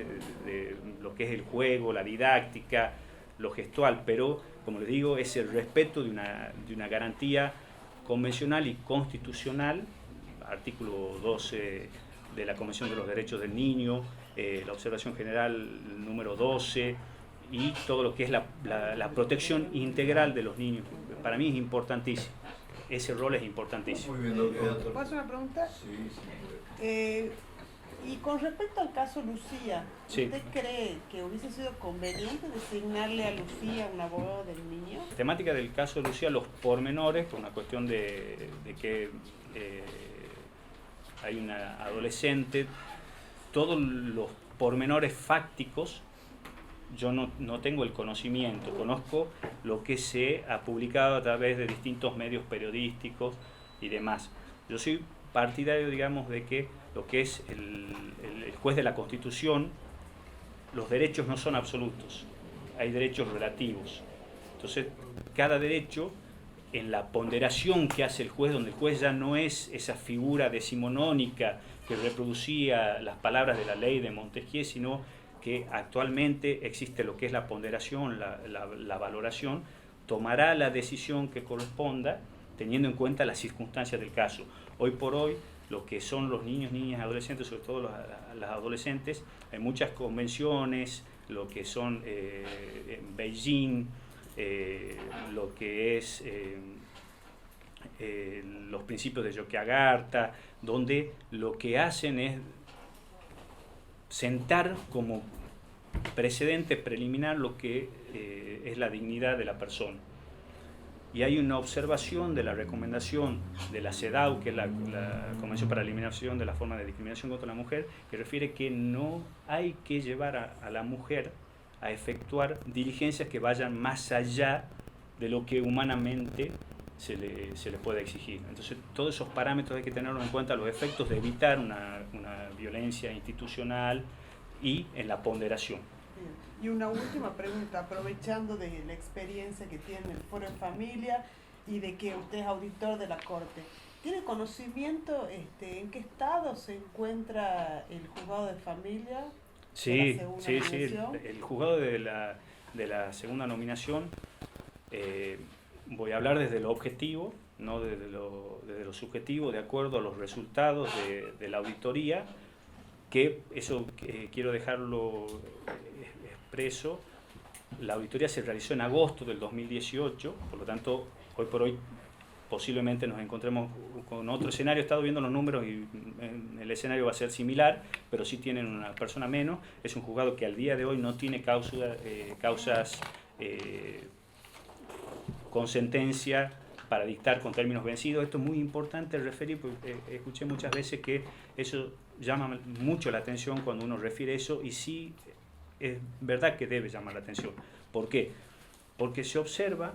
de lo que es el juego, la didáctica, lo gestual, pero, como les digo, es el respeto de una garantía convencional y constitucional, artículo 12 de la Convención de los Derechos del Niño, la observación general número 12, y todo lo que es la protección integral de los niños. Para mí es importantísimo, ese rol es importantísimo. Muy bien, doctor. ¿Puedo hacer una pregunta? Sí. Y con respecto al caso Lucía, Sí. ¿usted cree que hubiese sido conveniente designarle a Lucía un abogado del niño? La temática del caso de Lucía, los pormenores, por una cuestión de que hay una adolescente, todos los pormenores fácticos, yo no tengo el conocimiento, conozco lo que se ha publicado a través de distintos medios periodísticos y demás. Yo soy partidario, digamos, de que lo que es el juez de la Constitución, los derechos no son absolutos, hay derechos relativos. Entonces, cada derecho, en la ponderación que hace el juez, donde el juez ya no es esa figura decimonónica que reproducía las palabras de la ley de Montesquieu, sino que actualmente existe lo que es la ponderación, la valoración, tomará la decisión que corresponda teniendo en cuenta las circunstancias del caso. Hoy por hoy, lo que son los niños, niñas, adolescentes, sobre todo las adolescentes, hay muchas convenciones, lo que son en Beijing, lo que es los principios de Yogyakarta, donde lo que hacen es sentar como precedente preliminar lo que es la dignidad de la persona. Y hay una observación de la recomendación de la CEDAW, que es la Convención para la Eliminación de la Forma de Discriminación contra la Mujer, que refiere que no hay que llevar a la mujer a efectuar diligencias que vayan más allá de lo que humanamente se le puede exigir. Entonces, todos esos parámetros hay que tenerlos en cuenta, los efectos de evitar una violencia institucional y en la ponderación. Bien. Y una última pregunta, aprovechando de la experiencia que tiene el Foro de Familia y de que usted es auditor de la Corte, ¿tiene conocimiento en qué estado se encuentra el juzgado de familia? Sí. El juzgado de la segunda nominación, voy a hablar desde lo objetivo, no desde lo subjetivo, de acuerdo a los resultados de la auditoría, que eso quiero dejarlo expreso. La auditoría se realizó en agosto del 2018, por lo tanto, hoy por hoy posiblemente nos encontremos con otro escenario. He estado viendo los números y el escenario va a ser similar, pero sí tienen una persona menos. Es un juzgado que al día de hoy no tiene causas con sentencia para dictar con términos vencidos. Esto es muy importante referir, porque escuché muchas veces que eso llama mucho la atención cuando uno refiere eso, y sí es verdad que debe llamar la atención. ¿Por qué? Porque se observa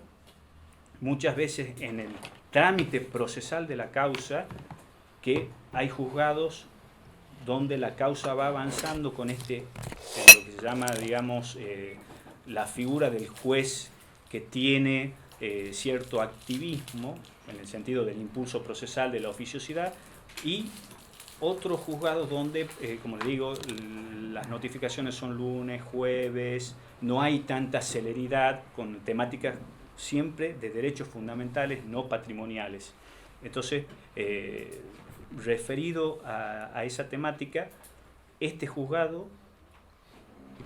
muchas veces en el trámite procesal de la causa que hay juzgados donde la causa va avanzando con lo que se llama, digamos, la figura del juez que tiene cierto activismo, en el sentido del impulso procesal, de la oficiosidad, y otros juzgados donde, como le digo, las notificaciones son lunes, jueves, no hay tanta celeridad, con temáticas siempre de derechos fundamentales no patrimoniales. Entonces, referido a esa temática, este juzgado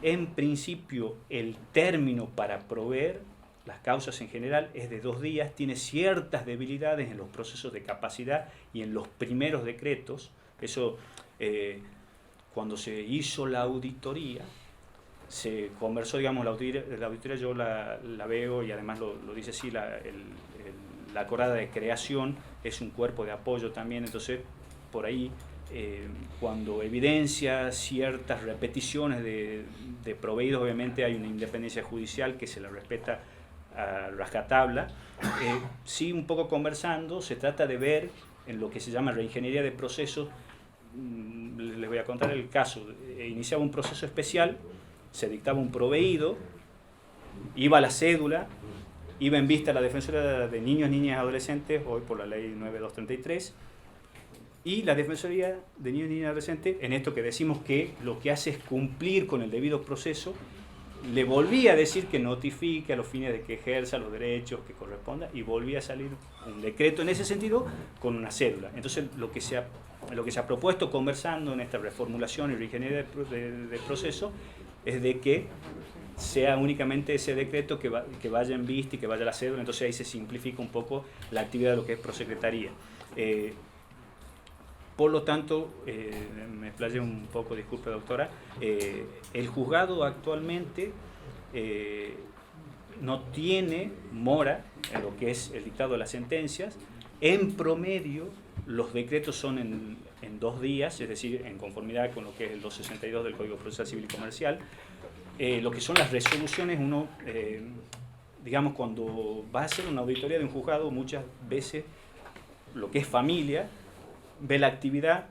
En principio, el término para proveer las causas en general es de 2 días, tiene ciertas debilidades en los procesos de capacidad y en los primeros decretos. Eso, cuando se hizo la auditoría, se conversó, digamos, la auditoría yo la veo, y además lo dice así, la acordada de creación es un cuerpo de apoyo también, entonces por ahí cuando evidencia ciertas repeticiones de proveídos, obviamente hay una independencia judicial que se la respeta a rajatabla. Sí, un poco conversando, se trata de ver en lo que se llama reingeniería de procesos. Les voy a contar el caso. Iniciaba un proceso especial, se dictaba un proveído, iba la cédula, iba en vista la Defensoría de Niños, Niñas y Adolescentes, hoy por la ley 9233, y la Defensoría de Niños, Niñas y Adolescentes, en esto que decimos que lo que hace es cumplir con el debido proceso, le volvía a decir que notifique a los fines de que ejerza los derechos que corresponda, y volvía a salir un decreto en ese sentido con una cédula. Entonces lo que se ha propuesto conversando en esta reformulación y reingeniería de proceso es de que sea únicamente ese decreto que vaya en vista y que vaya a la cédula. Entonces ahí se simplifica un poco la actividad de lo que es prosecretaría. Por lo tanto, me explayé un poco, disculpe doctora, el juzgado actualmente no tiene mora en lo que es el dictado de las sentencias. En promedio, los decretos son en 2 días, es decir, en conformidad con lo que es el 262 del Código Procesal Civil y Comercial. Lo que son las resoluciones, uno, digamos, cuando va a hacer una auditoría de un juzgado, muchas veces lo que es familia, ve la actividad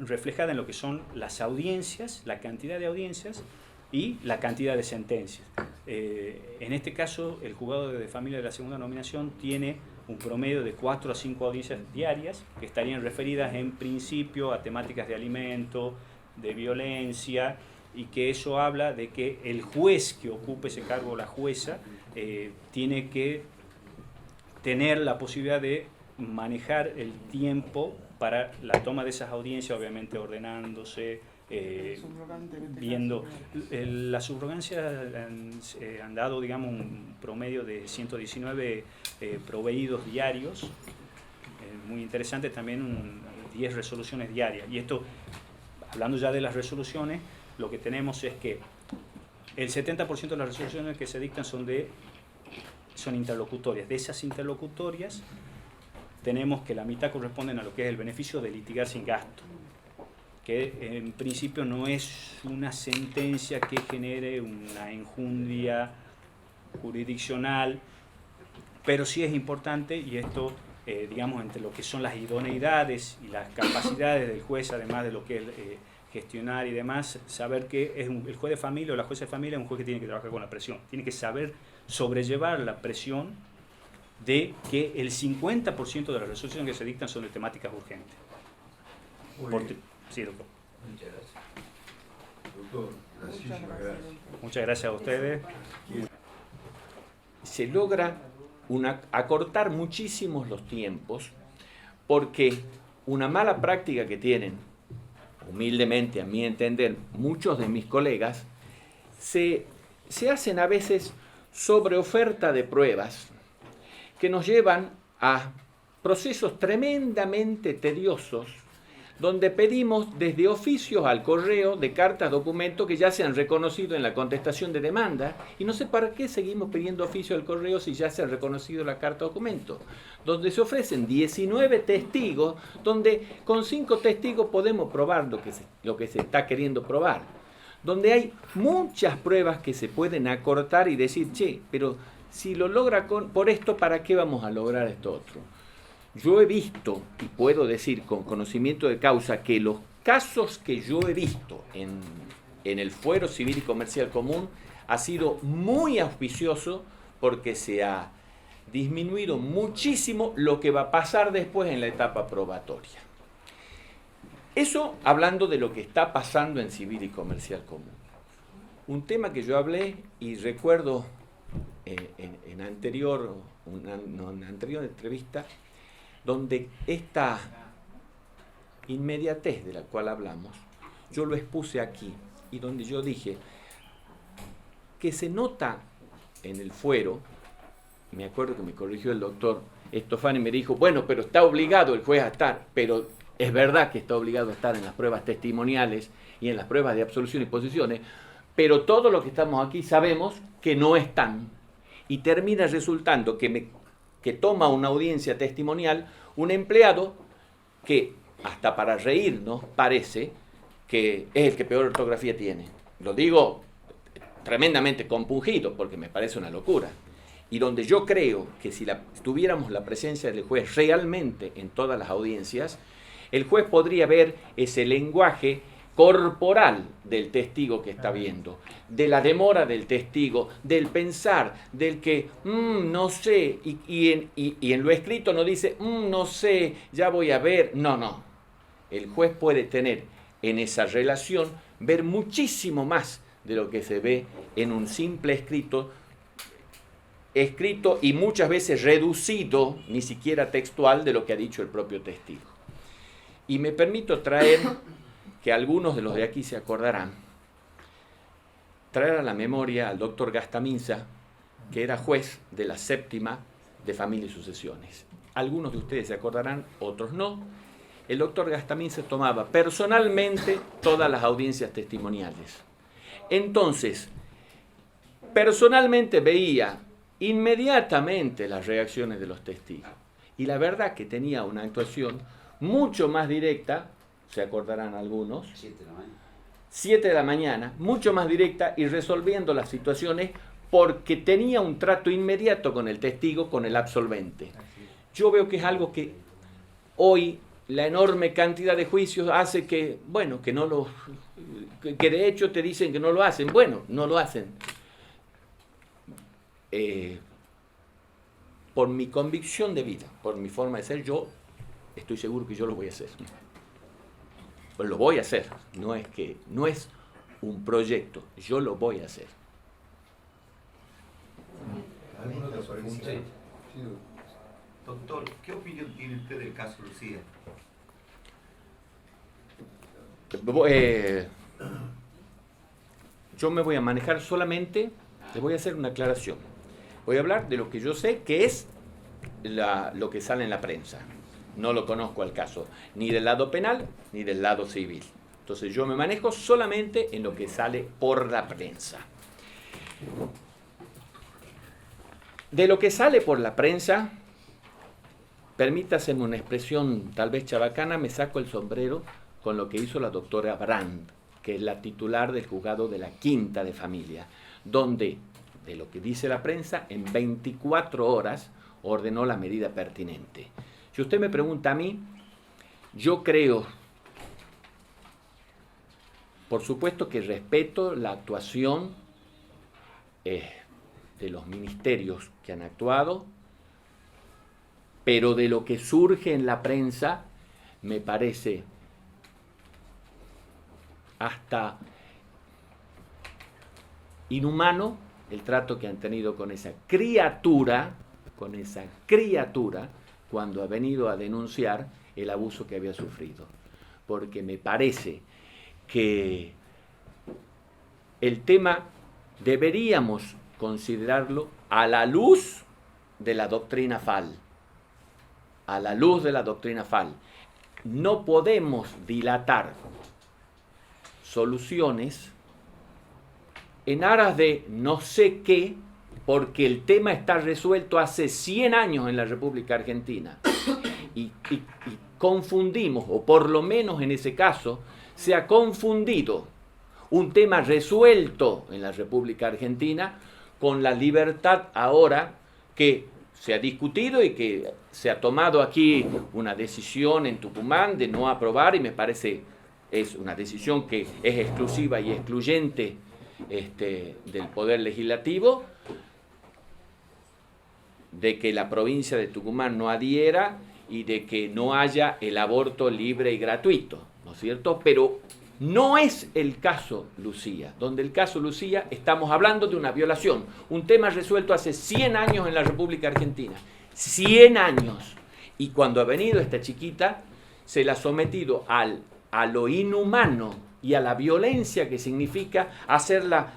reflejada en lo que son las audiencias, la cantidad de audiencias y la cantidad de sentencias. En este caso, el juzgado de familia de la segunda nominación tiene un promedio de 4 a 5 audiencias diarias, que estarían referidas en principio a temáticas de alimento, de violencia, y que eso habla de que el juez que ocupe ese cargo, o la jueza, tiene que tener la posibilidad de manejar el tiempo para la toma de esas audiencias, obviamente ordenándose, viendo. Las subrogancias han dado, digamos, un promedio de 119 proveídos diarios, muy interesante, también 10 resoluciones diarias. Y esto, hablando ya de las resoluciones, lo que tenemos es que el 70% de las resoluciones que se dictan son interlocutorias. De esas interlocutorias, tenemos que la mitad corresponden a lo que es el beneficio de litigar sin gasto, que en principio no es una sentencia que genere una enjundia jurisdiccional, pero sí es importante, y esto, digamos, entre lo que son las idoneidades y las capacidades del juez, además de lo que es gestionar y demás, saber que el juez de familia o la jueza de familia es un juez que tiene que trabajar con la presión, tiene que saber sobrellevar la presión de que el 50% de las resoluciones que se dictan son de temáticas urgentes. Sí, doctor. Muchas gracias. Doctor, muchísimas gracias. Muchas gracias a ustedes. Se logra acortar muchísimos los tiempos, porque una mala práctica que tienen, humildemente a mi entender, muchos de mis colegas, se hacen a veces sobre oferta de pruebas que nos llevan a procesos tremendamente tediosos, donde pedimos desde oficios al correo de cartas, documentos que ya se han reconocido en la contestación de demanda, y no sé para qué seguimos pidiendo oficio al correo si ya se ha reconocido la carta documento, donde se ofrecen 19 testigos, donde con 5 testigos podemos probar lo que se está queriendo probar, donde hay muchas pruebas que se pueden acortar y decir, che, pero si lo logra por esto, ¿para qué vamos a lograr esto otro? Yo he visto, y puedo decir con conocimiento de causa, que los casos que yo he visto en el fuero civil y comercial común ha sido muy auspicioso, porque se ha disminuido muchísimo lo que va a pasar después en la etapa probatoria. Eso hablando de lo que está pasando en civil y comercial común. Un tema que yo hablé y recuerdo en anterior entrevista, donde esta inmediatez de la cual hablamos, yo lo expuse aquí, y donde yo dije, que se nota en el fuero. Me acuerdo que me corrigió el doctor Estofani y me dijo, bueno, pero está obligado el juez a estar, pero es verdad que está obligado a estar en las pruebas testimoniales y en las pruebas de absolución y posiciones, pero todos los que estamos aquí sabemos que no están. Y termina resultando que toma una audiencia testimonial un empleado que, hasta para reírnos, parece que es el que peor ortografía tiene. Lo digo tremendamente compungido porque me parece una locura. Y donde yo creo que si tuviéramos la presencia del juez realmente en todas las audiencias, el juez podría ver ese lenguaje corporal del testigo que está viendo, de la demora del testigo, del pensar, del que, no sé, y en lo escrito no dice, no sé, ya voy a ver. No. El juez puede tener en esa relación, ver muchísimo más de lo que se ve en un simple escrito y muchas veces reducido, ni siquiera textual, de lo que ha dicho el propio testigo. Y me permito traer, que algunos de los de aquí se acordarán, traer a la memoria al doctor Gastaminza, que era juez de la séptima de Familia y Sucesiones. Algunos de ustedes se acordarán, otros no. El doctor Gastaminza tomaba personalmente todas las audiencias testimoniales. Entonces, personalmente veía inmediatamente las reacciones de los testigos. Y la verdad que tenía una actuación mucho más directa, se acordarán algunos, 7 de la mañana, mucho más directa y resolviendo las situaciones porque tenía un trato inmediato con el testigo, con el absolvente. Yo veo que es algo que hoy la enorme cantidad de juicios hace que, bueno, que de hecho te dicen que no lo hacen. Bueno, no lo hacen. Por mi convicción de vida, por mi forma de ser, yo estoy seguro que yo lo voy a hacer. Pues lo voy a hacer, no es un proyecto, yo lo voy a hacer. ¿Alguna otra pregunta? Sí. Doctor, ¿qué opinión tiene usted del caso Lucía? Yo me voy a manejar solamente, le voy a hacer una aclaración. Voy a hablar de lo que yo sé que es lo que sale en la prensa. No lo conozco al caso, ni del lado penal, ni del lado civil. Entonces yo me manejo solamente en lo que sale por la prensa. De lo que sale por la prensa, permítaseme una expresión tal vez chabacana, me saco el sombrero con lo que hizo la doctora Brandt, que es la titular del juzgado de la Quinta de Familia, donde, de lo que dice la prensa, en 24 horas ordenó la medida pertinente. Si usted me pregunta a mí, yo creo, por supuesto que respeto la actuación de los ministerios que han actuado, pero de lo que surge en la prensa me parece hasta inhumano el trato que han tenido con esa criatura, cuando ha venido a denunciar el abuso que había sufrido. Porque me parece que el tema deberíamos considerarlo a la luz de la doctrina FAL. A la luz de la doctrina FAL. No podemos dilatar soluciones en aras de no sé qué, porque el tema está resuelto hace 100 años en la República Argentina. Y confundimos, o por lo menos en ese caso, se ha confundido un tema resuelto en la República Argentina con la libertad ahora que se ha discutido y que se ha tomado aquí una decisión en Tucumán de no aprobar, y me parece es una decisión que es exclusiva y excluyente del Poder Legislativo, de que la provincia de Tucumán no adhiera y de que no haya el aborto libre y gratuito, ¿no es cierto? Pero no es el caso Lucía, donde el caso Lucía estamos hablando de una violación, un tema resuelto hace 100 años en la República Argentina, 100 años, y cuando ha venido esta chiquita se la ha sometido a lo inhumano y a la violencia que significa hacerla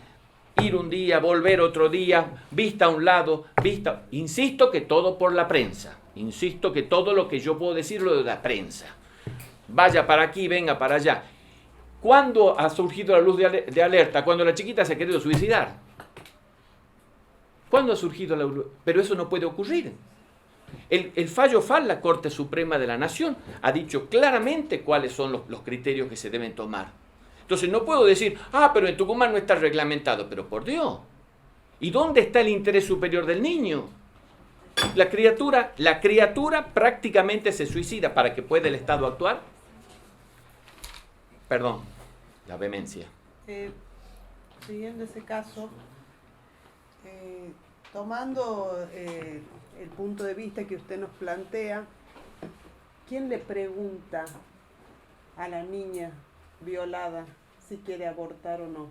ir un día, volver otro día, vista a un lado, vista... Insisto que todo por la prensa. Insisto que todo lo que yo puedo decir lo de la prensa. Vaya para aquí, venga para allá. ¿Cuándo ha surgido la luz de alerta? Cuando la chiquita se ha querido suicidar. ¿Cuándo ha surgido la luz? Pero eso no puede ocurrir. El fallo FAL, la Corte Suprema de la Nación, ha dicho claramente cuáles son los criterios que se deben tomar. Entonces no puedo decir, pero en Tucumán no está reglamentado. Pero por Dios, ¿y dónde está el interés superior del niño? La criatura prácticamente se suicida para que pueda el Estado actuar. Perdón, la vehemencia. Siguiendo ese caso, tomando el punto de vista que usted nos plantea, ¿quién le pregunta a la niña violada si quiere abortar o no?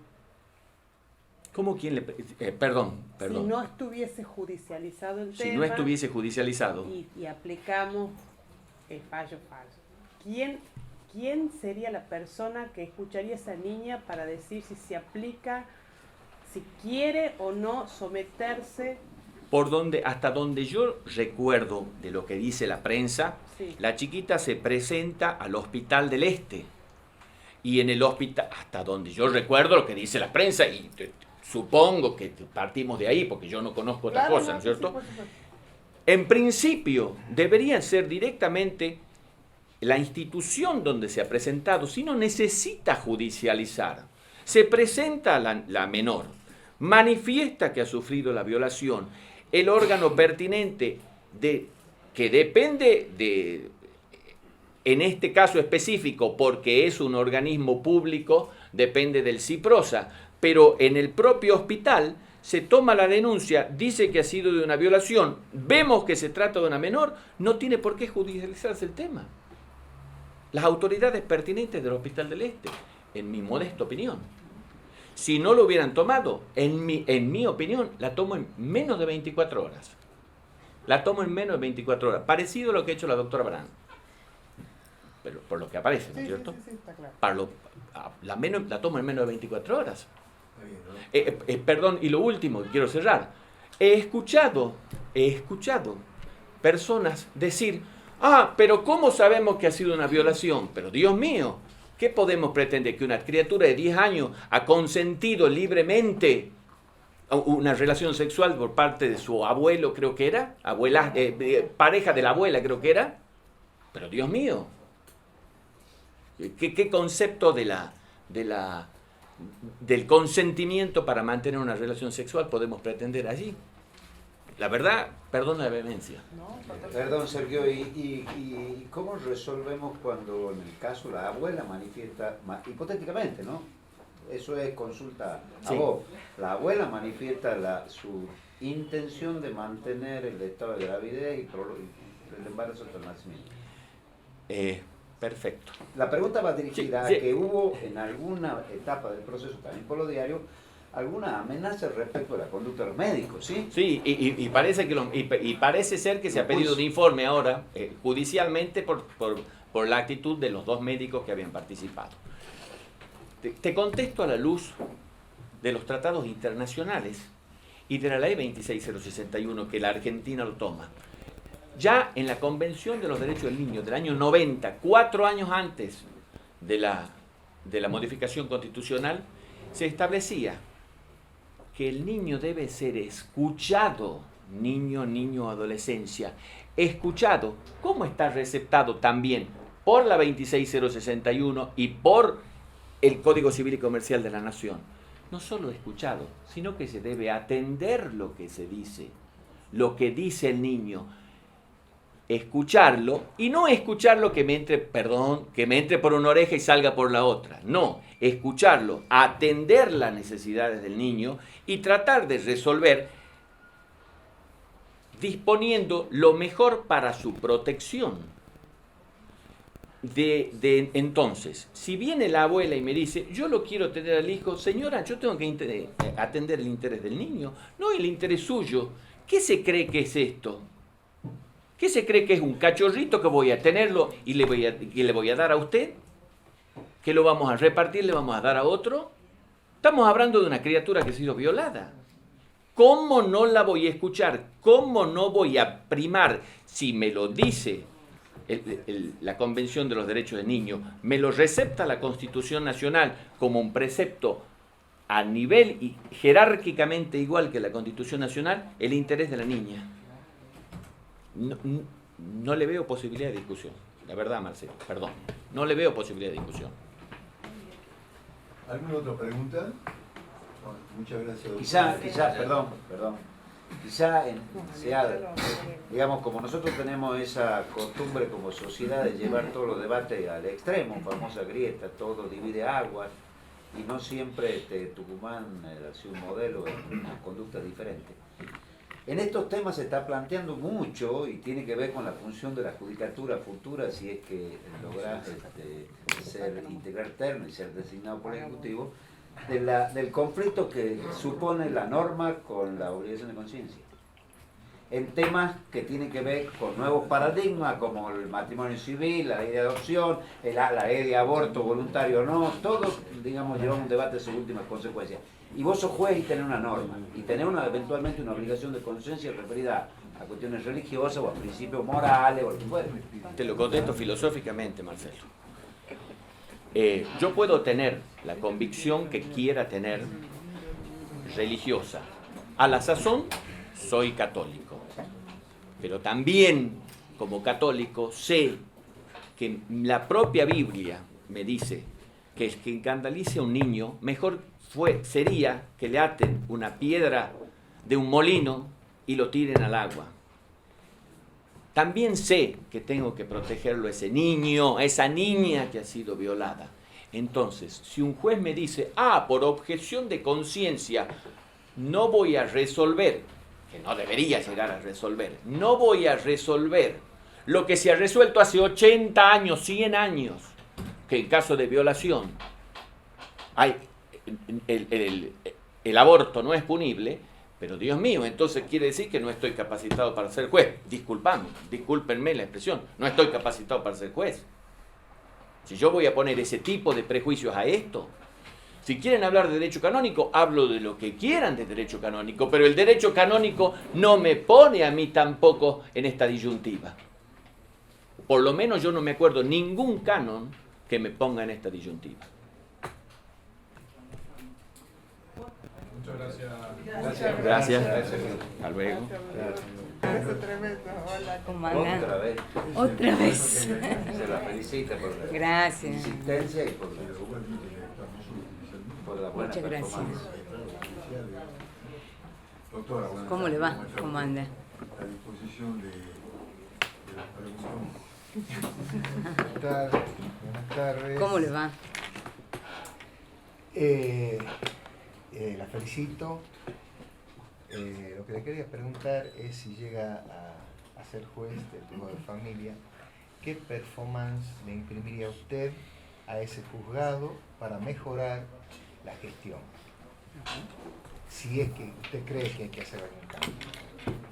¿Cómo quién le...? Perdón. Si no estuviese judicializado el tema... Si no estuviese judicializado. Y aplicamos el fallo falso. ¿Quién sería la persona que escucharía a esa niña para decir si se aplica, si quiere o no someterse? Hasta donde yo recuerdo de lo que dice la prensa, sí. La chiquita se presenta al Hospital del Este. Y en el hospital, hasta donde yo recuerdo lo que dice la prensa, y supongo que partimos de ahí, porque yo no conozco otra cosa, ¿no es cierto? Sí, en principio, debería ser directamente la institución donde se ha presentado, si no necesita judicializar. Se presenta la menor, manifiesta que ha sufrido la violación, el órgano pertinente que depende en este caso específico, porque es un organismo público, depende del CIPROSA, pero en el propio hospital se toma la denuncia, dice que ha sido de una violación, vemos que se trata de una menor, no tiene por qué judicializarse el tema. Las autoridades pertinentes del Hospital del Este, en mi modesta opinión. Si no lo hubieran tomado, en mi opinión, la tomo en menos de 24 horas. La tomo en menos de 24 horas. Parecido a lo que ha hecho la doctora Brand. Pero por lo que aparece, ¿no es cierto? Sí, está claro. La tomo en menos de 24 horas. Perdón, y lo último, quiero cerrar. He escuchado personas decir, pero ¿cómo sabemos que ha sido una violación? Pero Dios mío, ¿qué podemos pretender? ¿Que una criatura de 10 años ha consentido libremente una relación sexual por parte de su abuelo, creo que era? Pareja de la abuela, creo que era. Pero Dios mío, ¿qué concepto del consentimiento para mantener una relación sexual podemos pretender allí? La verdad, perdón la vehemencia. Perdón, Sergio, ¿y cómo resolvemos cuando en el caso la abuela manifiesta, hipotéticamente, ¿no? Eso es consulta a vos. La abuela manifiesta su intención de mantener el estado de gravidez y el embarazo hasta el nacimiento. Perfecto. La pregunta va dirigida a que hubo en alguna etapa del proceso, también por lo diario, alguna amenaza respecto a la conducta de los médicos, ¿sí? Sí, y parece ser que se ha pedido un informe ahora, judicialmente, por la actitud de los 2 médicos que habían participado. Te contesto a la luz de los tratados internacionales y de la ley 26061, que la Argentina lo toma. Ya en la Convención de los Derechos del Niño del año 90, 4 años antes de la modificación constitucional, se establecía que el niño debe ser escuchado, niño, adolescencia, escuchado, como está receptado también por la 26061 y por el Código Civil y Comercial de la Nación. No solo escuchado, sino que se debe atender lo que se dice, lo que dice el niño, escucharlo, y no escucharlo que me entre por una oreja y salga por la otra. No, escucharlo, atender las necesidades del niño y tratar de resolver disponiendo lo mejor para su protección. Entonces, si viene la abuela y me dice, yo lo quiero tener al hijo, señora, yo tengo que atender el interés del niño, no el interés suyo. ¿Qué se cree que es esto? ¿Qué se cree que es un cachorrito que voy a tenerlo y que le voy a dar a usted? ¿Que lo vamos a repartir, le vamos a dar a otro? Estamos hablando de una criatura que ha sido violada. ¿Cómo no la voy a escuchar? ¿Cómo no voy a primar si me lo dice la Convención de los Derechos del Niño, me lo recepta la Constitución Nacional como un precepto a nivel y jerárquicamente igual que la Constitución Nacional, el interés de la niña? No le veo posibilidad de discusión. La verdad, Marcelo, perdón. No le veo posibilidad de discusión. ¿Alguna otra pregunta? No, muchas gracias. Quizá, perdón, quizá digamos, como nosotros tenemos esa costumbre como sociedad de llevar todos los debates al extremo, famosa grieta, todo divide aguas, y no siempre Tucumán ha sido un modelo en una conducta diferente. En estos temas se está planteando mucho y tiene que ver con la función de la judicatura futura, si es que logras integrar terno y ser designado por el Ejecutivo, del conflicto que supone la norma con la obligación de conciencia. En temas que tienen que ver con nuevos paradigmas como el matrimonio civil, la ley de adopción, la ley de aborto voluntario o no, todos, digamos, llevamos un debate de sus últimas consecuencias. Y vos sos juez y tenés una norma, y tenés eventualmente una obligación de conciencia referida a cuestiones religiosas o a principios morales o lo que fuera. Te lo contesto filosóficamente, Marcelo. Yo puedo tener la convicción que quiera tener religiosa. A la sazón, soy católico. Pero también, como católico, sé que la propia Biblia me dice que el que escandalice a un niño, mejor sería que le aten una piedra de un molino y lo tiren al agua. También sé que tengo que protegerlo a ese niño, a esa niña que ha sido violada. Entonces, si un juez me dice, por objeción de conciencia, no voy a resolver, que no debería llegar a resolver, no voy a resolver lo que se ha resuelto hace 80 años, 100 años, que en caso de violación hay el aborto no es punible, pero Dios mío, entonces quiere decir que no estoy capacitado para ser juez. Discúlpenme la expresión, no estoy capacitado para ser juez. Si yo voy a poner ese tipo de prejuicios a esto, si quieren hablar de derecho canónico, hablo de lo que quieran de derecho canónico, pero el derecho canónico no me pone a mí tampoco en esta disyuntiva. Por lo menos yo no me acuerdo ningún canon que me ponga en esta disyuntiva. Muchas gracias. Gracias. Hasta luego. Gracias, tremendo. Hola. ¿Cómo andan? Otra vez. Se la felicita por la Gracias. insistencia y por la buena Muchas gracias. performance. Doctora, buenas ¿Cómo le va? tardes. ¿Cómo anda? A disposición de las preguntas. Buenas tardes. ¿Cómo le va? La felicito. Lo que le quería preguntar es si llega a ser juez del juzgado de familia, ¿qué performance le imprimiría a usted a ese juzgado para mejorar la gestión? Si es que usted cree que hay que hacer algún cambio.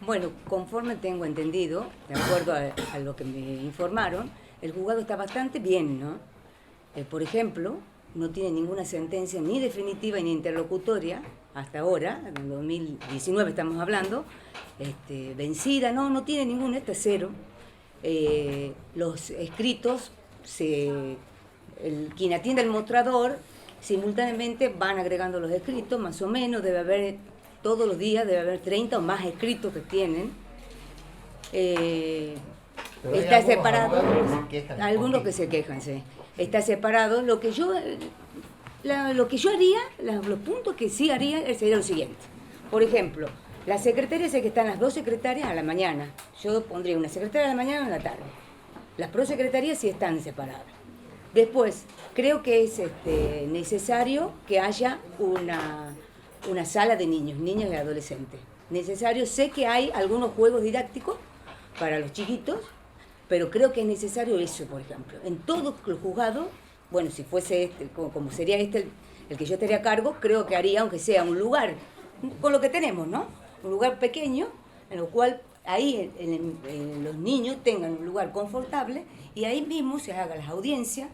Bueno, conforme tengo entendido, de acuerdo a lo que me informaron, el juzgado está bastante bien, ¿no? Por ejemplo, no tiene ninguna sentencia ni definitiva ni interlocutoria hasta ahora, en el 2019 estamos hablando, vencida, no tiene ninguna, está cero. Los escritos, quien atiende el mostrador, simultáneamente van agregando los escritos, más o menos, debe haber, todos los días debe haber 30 o más escritos que tienen. Está separado, algunos que se quejan, sí. Está separado. Lo que yo haría, los puntos que sí haría sería lo siguiente. Por ejemplo, las secretarias, sé que están las dos secretarias a la mañana. Yo pondría una secretaria a la mañana y una a la tarde. Las prosecretarías sí están separadas. Después, creo que es necesario que haya una sala de niños y adolescentes. Necesario, sé que hay algunos juegos didácticos para los chiquitos, pero creo que es necesario eso, por ejemplo. En todos los juzgados, bueno, si fuese como sería el que yo estaría a cargo, creo que haría, aunque sea un lugar, con lo que tenemos, ¿no? Un lugar pequeño, en lo cual ahí los niños tengan un lugar confortable y ahí mismo se hagan las audiencias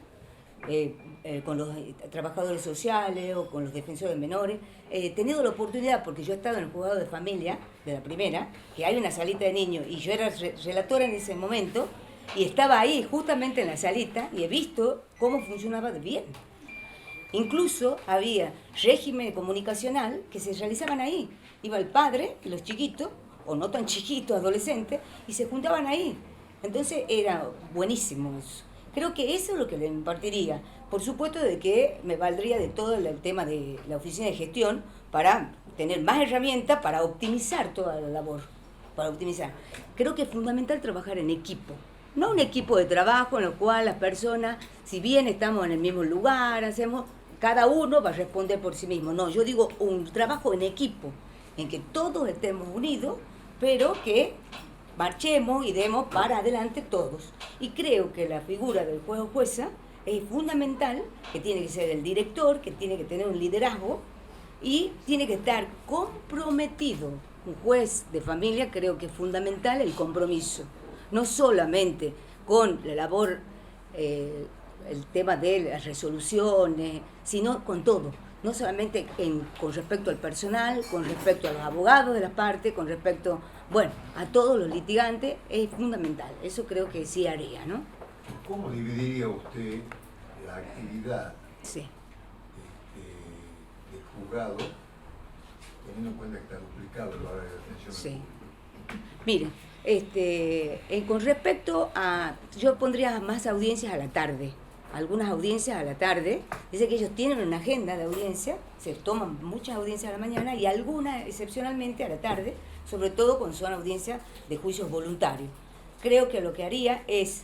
con los trabajadores sociales o con los defensores menores. He tenido la oportunidad, porque yo he estado en el juzgado de familia, de la primera, que hay una salita de niños, y yo era relatora en ese momento, y estaba ahí justamente en la salita, y he visto cómo funcionaba de bien. Incluso había régimen comunicacional que se realizaban ahí. Iba el padre y los chiquitos, o no tan chiquitos, adolescentes, y se juntaban ahí. Entonces era buenísimo eso. Creo que eso es lo que le impartiría. Por supuesto de que me valdría de todo el tema de la oficina de gestión para tener más herramientas para optimizar toda la labor. Para optimizar. Creo que es fundamental trabajar en equipo. No un equipo de trabajo en el cual las personas, si bien estamos en el mismo lugar, cada uno va a responder por sí mismo. No, yo digo un trabajo en equipo, en que todos estemos unidos, pero que marchemos y demos para adelante todos. Y creo que la figura del juez o jueza es fundamental, que tiene que ser el director, que tiene que tener un liderazgo y tiene que estar comprometido. Un juez de familia creo que es fundamental el compromiso, no solamente con la labor, el tema de las resoluciones, sino con todo. No solamente con respecto al personal, con respecto a los abogados de las partes, con respecto, bueno, a todos los litigantes, es fundamental. Eso creo que sí haría, ¿no? ¿Cómo dividiría usted la actividad sí. del juzgado, teniendo en cuenta que está duplicado el horario de atención? Sí. Miren, con respecto a, yo pondría más audiencias a la tarde. Algunas audiencias a la tarde, dice que ellos tienen una agenda de audiencia, se toman muchas audiencias a la mañana y algunas excepcionalmente a la tarde, sobre todo cuando son audiencias de juicios voluntarios. Creo que lo que haría es,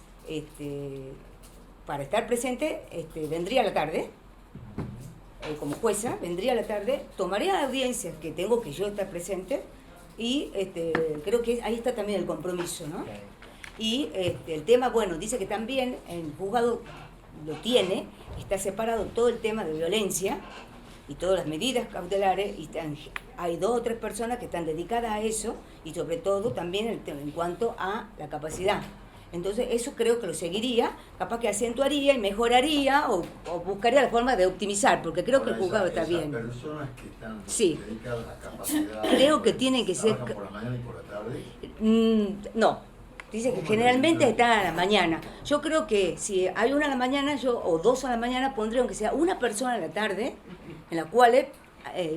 para estar presente, vendría a la tarde, como jueza, vendría a la tarde, tomaría audiencias que tengo que yo estar presente y creo que ahí está también el compromiso, ¿no? Y el tema, bueno, dice que también el juzgado lo tiene, está separado todo el tema de violencia y todas las medidas cautelares, y hay 2 o 3 personas que están dedicadas a eso, y sobre todo también en cuanto a la capacidad. Entonces eso creo que lo seguiría, capaz que acentuaría y mejoraría o buscaría la forma de optimizar, porque creo que el juzgado está bien. Personas que están dedicadas a la capacidad, creo que tienen que ser... ¿trabajan por la mañana y por la tarde? No. Dice que generalmente está a la mañana. Yo creo que si hay una a la mañana, o 2 a la mañana, pondré aunque sea una persona a la tarde, en la cual,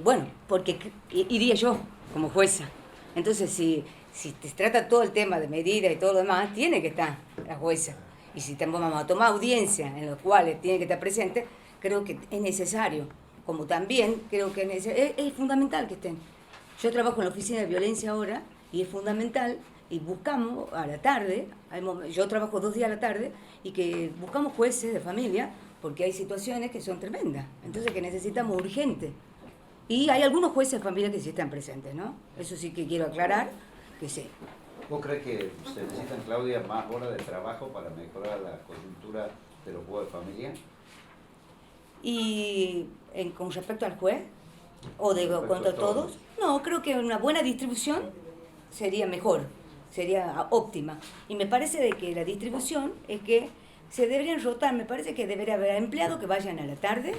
bueno, porque iría yo como jueza. Entonces, si te trata todo el tema de medidas y todo lo demás, tiene que estar la jueza. Y si vamos a tomar audiencias en las cuales tiene que estar presente, creo que es necesario. Como también creo que es fundamental que estén. Yo trabajo en la oficina de violencia ahora y es fundamental. Y buscamos a la tarde, yo trabajo 2 días a la tarde, y que buscamos jueces de familia, porque hay situaciones que son tremendas, entonces que necesitamos urgente. Y hay algunos jueces de familia que sí están presentes, ¿no? Eso sí que quiero aclarar, que sí. ¿Vos crees que se necesitan, Claudia, más horas de trabajo para mejorar la coyuntura de los jueces de familia? Y con respecto al juez, o de contra todos, no, creo que una buena distribución sería mejor. Sería óptima. Y me parece de que la distribución es que se deberían rotar, me parece que debería haber empleados que vayan a la tarde,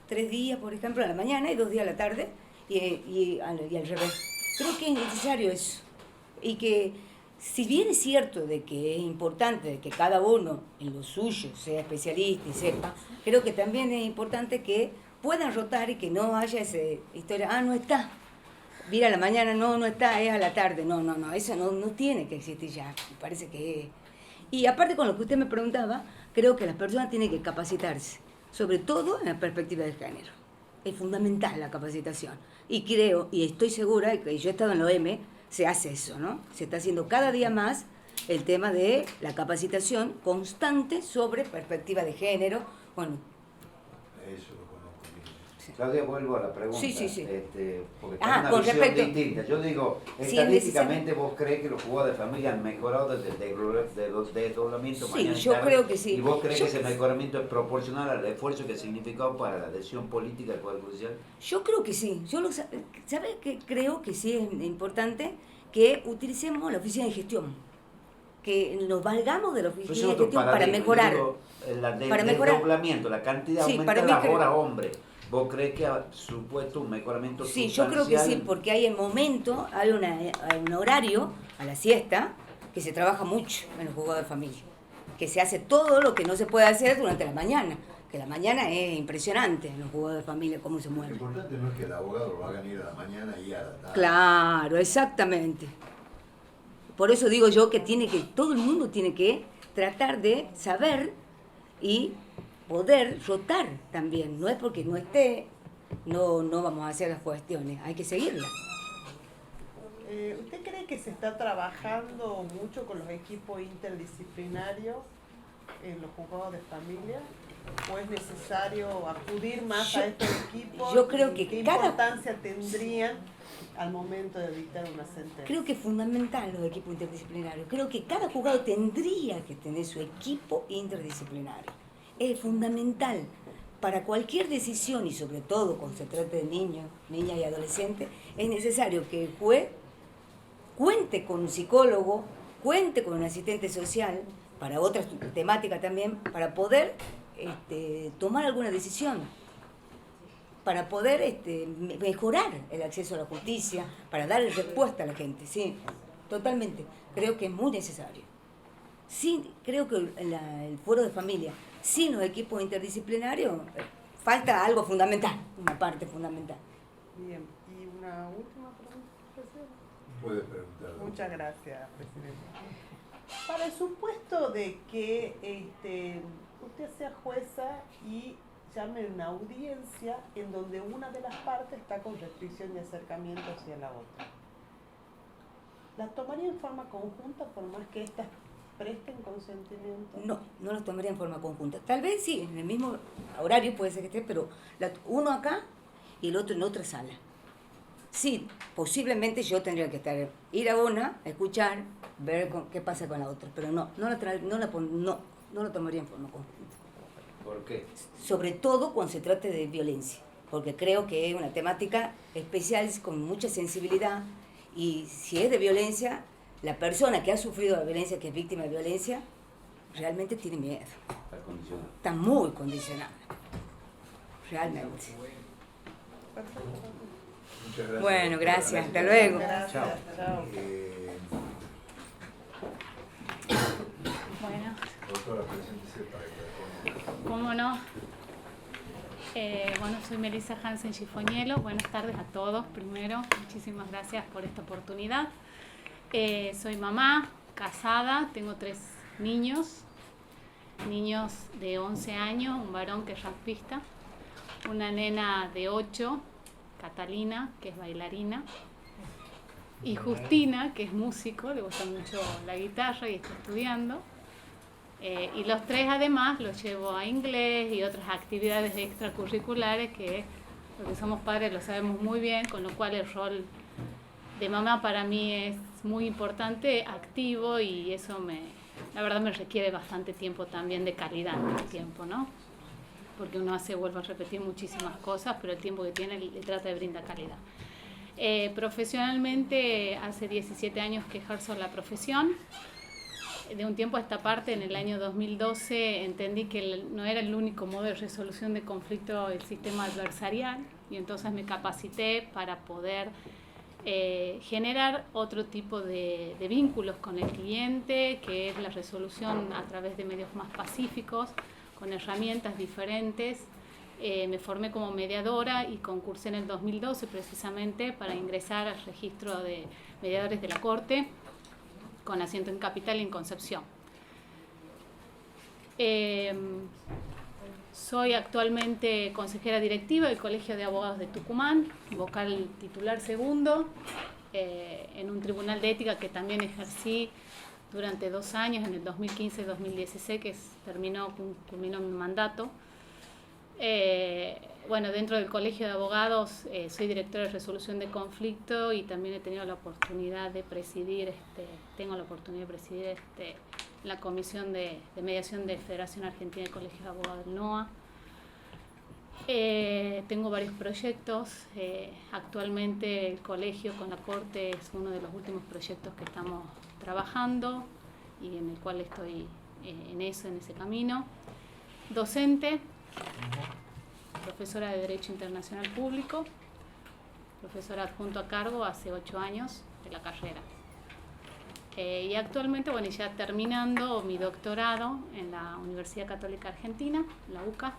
3 días, por ejemplo, a la mañana y 2 días a la tarde, y al revés. Creo que es necesario eso. Y que, si bien es cierto de que es importante de que cada uno en lo suyo sea especialista y sepa, creo que también es importante que puedan rotar y que no haya esa historia, no está. Mira, a la mañana no está, es a la tarde. No, eso no tiene que existir ya, me parece que es. Y aparte con lo que usted me preguntaba, creo que las personas tienen que capacitarse, sobre todo en la perspectiva de género. Es fundamental la capacitación. Y creo, y estoy segura, y yo he estado en la OM, se hace eso, ¿no? Se está haciendo cada día más el tema de la capacitación constante sobre perspectiva de género. Bueno. Eso lo conozco bien. Sí. Claudia, vuelvo a la pregunta. Sí. Porque está una visión distinta. Yo digo, estadísticamente vos crees que los jugadores de familia han mejorado desde el desdoblamiento mañana y yo tarde, creo que sí. ¿Y vos crees que ese mejoramiento es proporcional al esfuerzo que ha significado para la adhesión política del Poder Judicial? Yo creo que sí. ¿Sabes qué? Creo que sí es importante que utilicemos la oficina de gestión. Que nos valgamos de la oficina de gestión para mejorar. para mejorar. desdoblamiento, la cantidad Sí, aumenta para mí las creo- horas, hombre. ¿Vos crees que ha supuesto un mejoramiento Sí, sustancial? yo creo que sí, porque hay el momento, hay un horario a la siesta que se trabaja mucho en los juzgados de familia, que se hace todo lo que no se puede hacer durante la mañana, que la mañana es impresionante en los juzgados de familia cómo se Lo mueve. importante no es que el abogado lo hagan ir a la mañana y a la tarde. Claro, exactamente. Por eso digo yo que todo el mundo tiene que tratar de saber y poder rotar también. No es porque no esté, no vamos a hacer las cuestiones, hay que seguirlas. ¿Usted cree que se está trabajando mucho con los equipos interdisciplinarios en los juzgados de familia? ¿O es necesario acudir más a estos equipos? Yo creo ¿Y que qué cada- importancia tendrían al momento de dictar una sentencia? Creo que es fundamental los equipos interdisciplinarios. Creo que cada juzgado tendría que tener su equipo interdisciplinario. Es fundamental para cualquier decisión y sobre todo cuando se trate de niños, niñas y adolescentes, es necesario que el juez cuente con un psicólogo, cuente con un asistente social, para otras temáticas también, para poder tomar alguna decisión, para poder mejorar el acceso a la justicia, para darle respuesta a la gente, sí, totalmente. Creo que es muy necesario. Sí, creo que el foro de familia, sin los equipos interdisciplinarios, falta algo fundamental, una parte fundamental. Bien, y una última pregunta, presidente. Puede preguntar. Muchas gracias, presidente. Para el supuesto de que usted sea jueza y llame a una audiencia en donde una de las partes está con restricción de acercamiento hacia la otra, ¿la tomaría en forma conjunta por más que éstas presten consentimiento? No, no los tomaría en forma conjunta. Tal vez sí, en el mismo horario puede ser que esté, pero uno acá y el otro en otra sala. Sí, posiblemente yo tendría que ir a una, escuchar, ver qué pasa con la otra, pero no lo tomaría en forma conjunta. ¿Por qué? Sobre todo cuando se trate de violencia, porque creo que es una temática especial con mucha sensibilidad y si es de violencia, la persona que ha sufrido la violencia, que es víctima de violencia, realmente tiene miedo. Está condicionado. Está muy condicionada, realmente. Muchas gracias. Bueno, gracias, hasta luego. Gracias, chao. Bueno, Doctora, preséntese para que la ponga. ¿cómo no? Bueno, soy Melissa Hansen Chifonielo. Buenas tardes a todos. Primero, muchísimas gracias por esta oportunidad. Soy mamá, casada, tengo 3 niños de 11 años, un varón que es rapista, una nena de 8, Catalina, que es bailarina, y Justina, que es músico, le gusta mucho la guitarra y está estudiando. Y los 3 además los llevo a inglés y otras actividades extracurriculares que los que somos padres lo sabemos muy bien, con lo cual el rol de mamá para mí es muy importante, activo, y eso la verdad me requiere bastante tiempo también, de calidad de tiempo, ¿no? Porque uno vuelvo a repetir muchísimas cosas, pero el tiempo que tiene le trata de brindar calidad. Profesionalmente, hace 17 años que ejerzo la profesión. De un tiempo a esta parte, en el año 2012, entendí que no era el único modo de resolución de conflicto el sistema adversarial, y entonces me capacité para poder generar otro tipo de vínculos con el cliente, que es la resolución a través de medios más pacíficos, con herramientas diferentes. Me formé como mediadora y concursé en el 2012 precisamente para ingresar al registro de mediadores de la Corte, con asiento en Capital y en Concepción. Soy actualmente consejera directiva del Colegio de Abogados de Tucumán, vocal titular segundo, en un tribunal de ética que también ejercí durante 2 años, en el 2015 y 2016, que culminó mi mandato. Bueno, dentro del Colegio de Abogados soy directora de resolución de conflicto y también he tenido la oportunidad de presidir, la Comisión de Mediación de Federación Argentina de Colegios de Abogados del NOA. Tengo varios proyectos. Actualmente el colegio con la Corte es uno de los últimos proyectos que estamos trabajando y en el cual estoy en ese camino. docente, profesora de Derecho Internacional Público, profesora adjunto a cargo hace 8 años de la carrera. Y actualmente, bueno, ya terminando mi doctorado en la Universidad Católica Argentina, la UCA.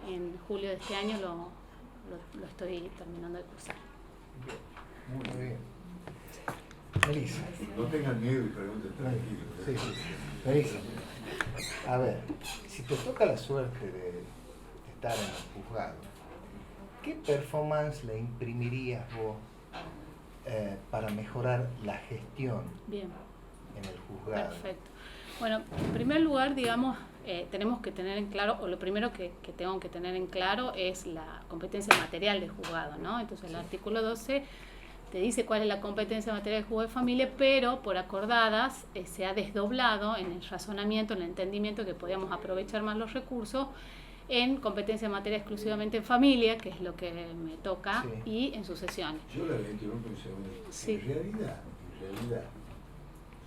En julio de este año lo estoy terminando de cursar. Muy bien. Melissa. No tengan miedo y pregunten tranquilos. Sí, sí, sí. Melissa, a ver, si te toca la suerte de estar en el juzgado, ¿qué performance le imprimirías vos para mejorar la gestión Bien. en el juzgado? Perfecto. Bueno, en primer lugar, digamos, tenemos que tener en claro, o lo primero que tengo que tener en claro es la competencia material del juzgado, ¿no? Entonces el artículo 12 te dice cuál es la competencia material del juzgado de familia, pero por acordadas se ha desdoblado en el razonamiento, en el entendimiento que podíamos aprovechar más los recursos en competencia material exclusivamente en familia, que es lo que me toca, sí, y en sucesiones. Yo la interrumpo un segundo. Sí. En realidad,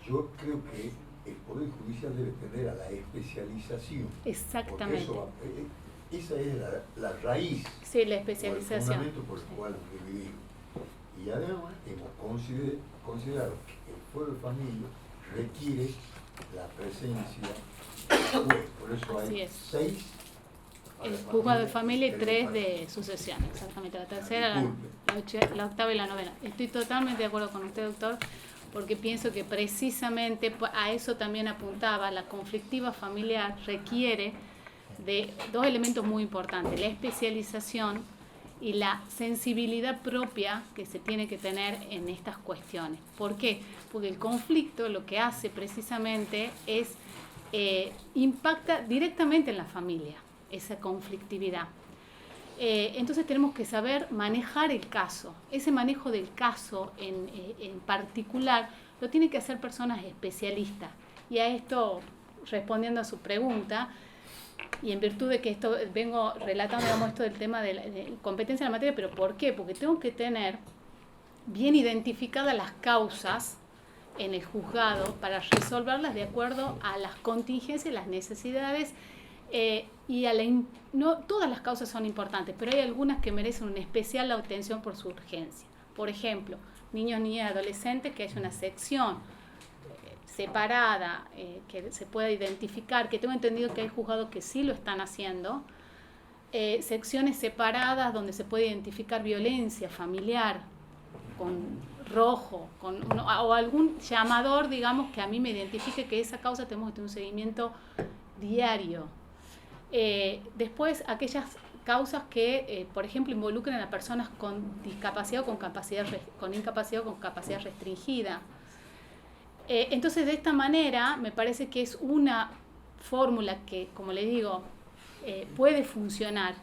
yo creo que el Poder Judicial debe tender a la especialización. Exactamente. Esa es la raíz. Sí, la especialización. El fundamento por el cual vivimos. Y además hemos considerado que el fuero de familia requiere la presencia del juez. Por eso hay 6. El juzgado de familia y 3 de sucesión, exactamente. La tercera, la octava y la novena. Estoy totalmente de acuerdo con usted, doctor, porque pienso que precisamente a eso también apuntaba. La conflictiva familiar requiere de 2 elementos muy importantes: la especialización y la sensibilidad propia que se tiene que tener en estas cuestiones. ¿Por qué? Porque el conflicto lo que hace precisamente es impacta directamente en la familia, esa conflictividad. Entonces tenemos que saber manejar el caso. Ese manejo del caso en particular lo tienen que hacer personas especialistas. Y a esto, respondiendo a su pregunta, y en virtud de que esto vengo relatando, digamos, esto del tema de competencia en la materia, pero ¿por qué? Porque tengo que tener bien identificadas las causas en el juzgado para resolverlas de acuerdo a las contingencias, las necesidades, y no todas las causas son importantes, pero hay algunas que merecen una especial atención por su urgencia. Por ejemplo, niños, niñas y adolescentes, que haya una sección separada, que se pueda identificar, que tengo entendido que hay juzgados que sí lo están haciendo, secciones separadas donde se puede identificar violencia familiar con rojo, o algún llamador, digamos, que a mí me identifique que esa causa tenemos que tener un seguimiento diario. Después, aquellas causas que, por ejemplo, involucren a personas con discapacidad o con incapacidad o con capacidad restringida. Entonces, de esta manera, me parece que es una fórmula que, como le digo, puede funcionar.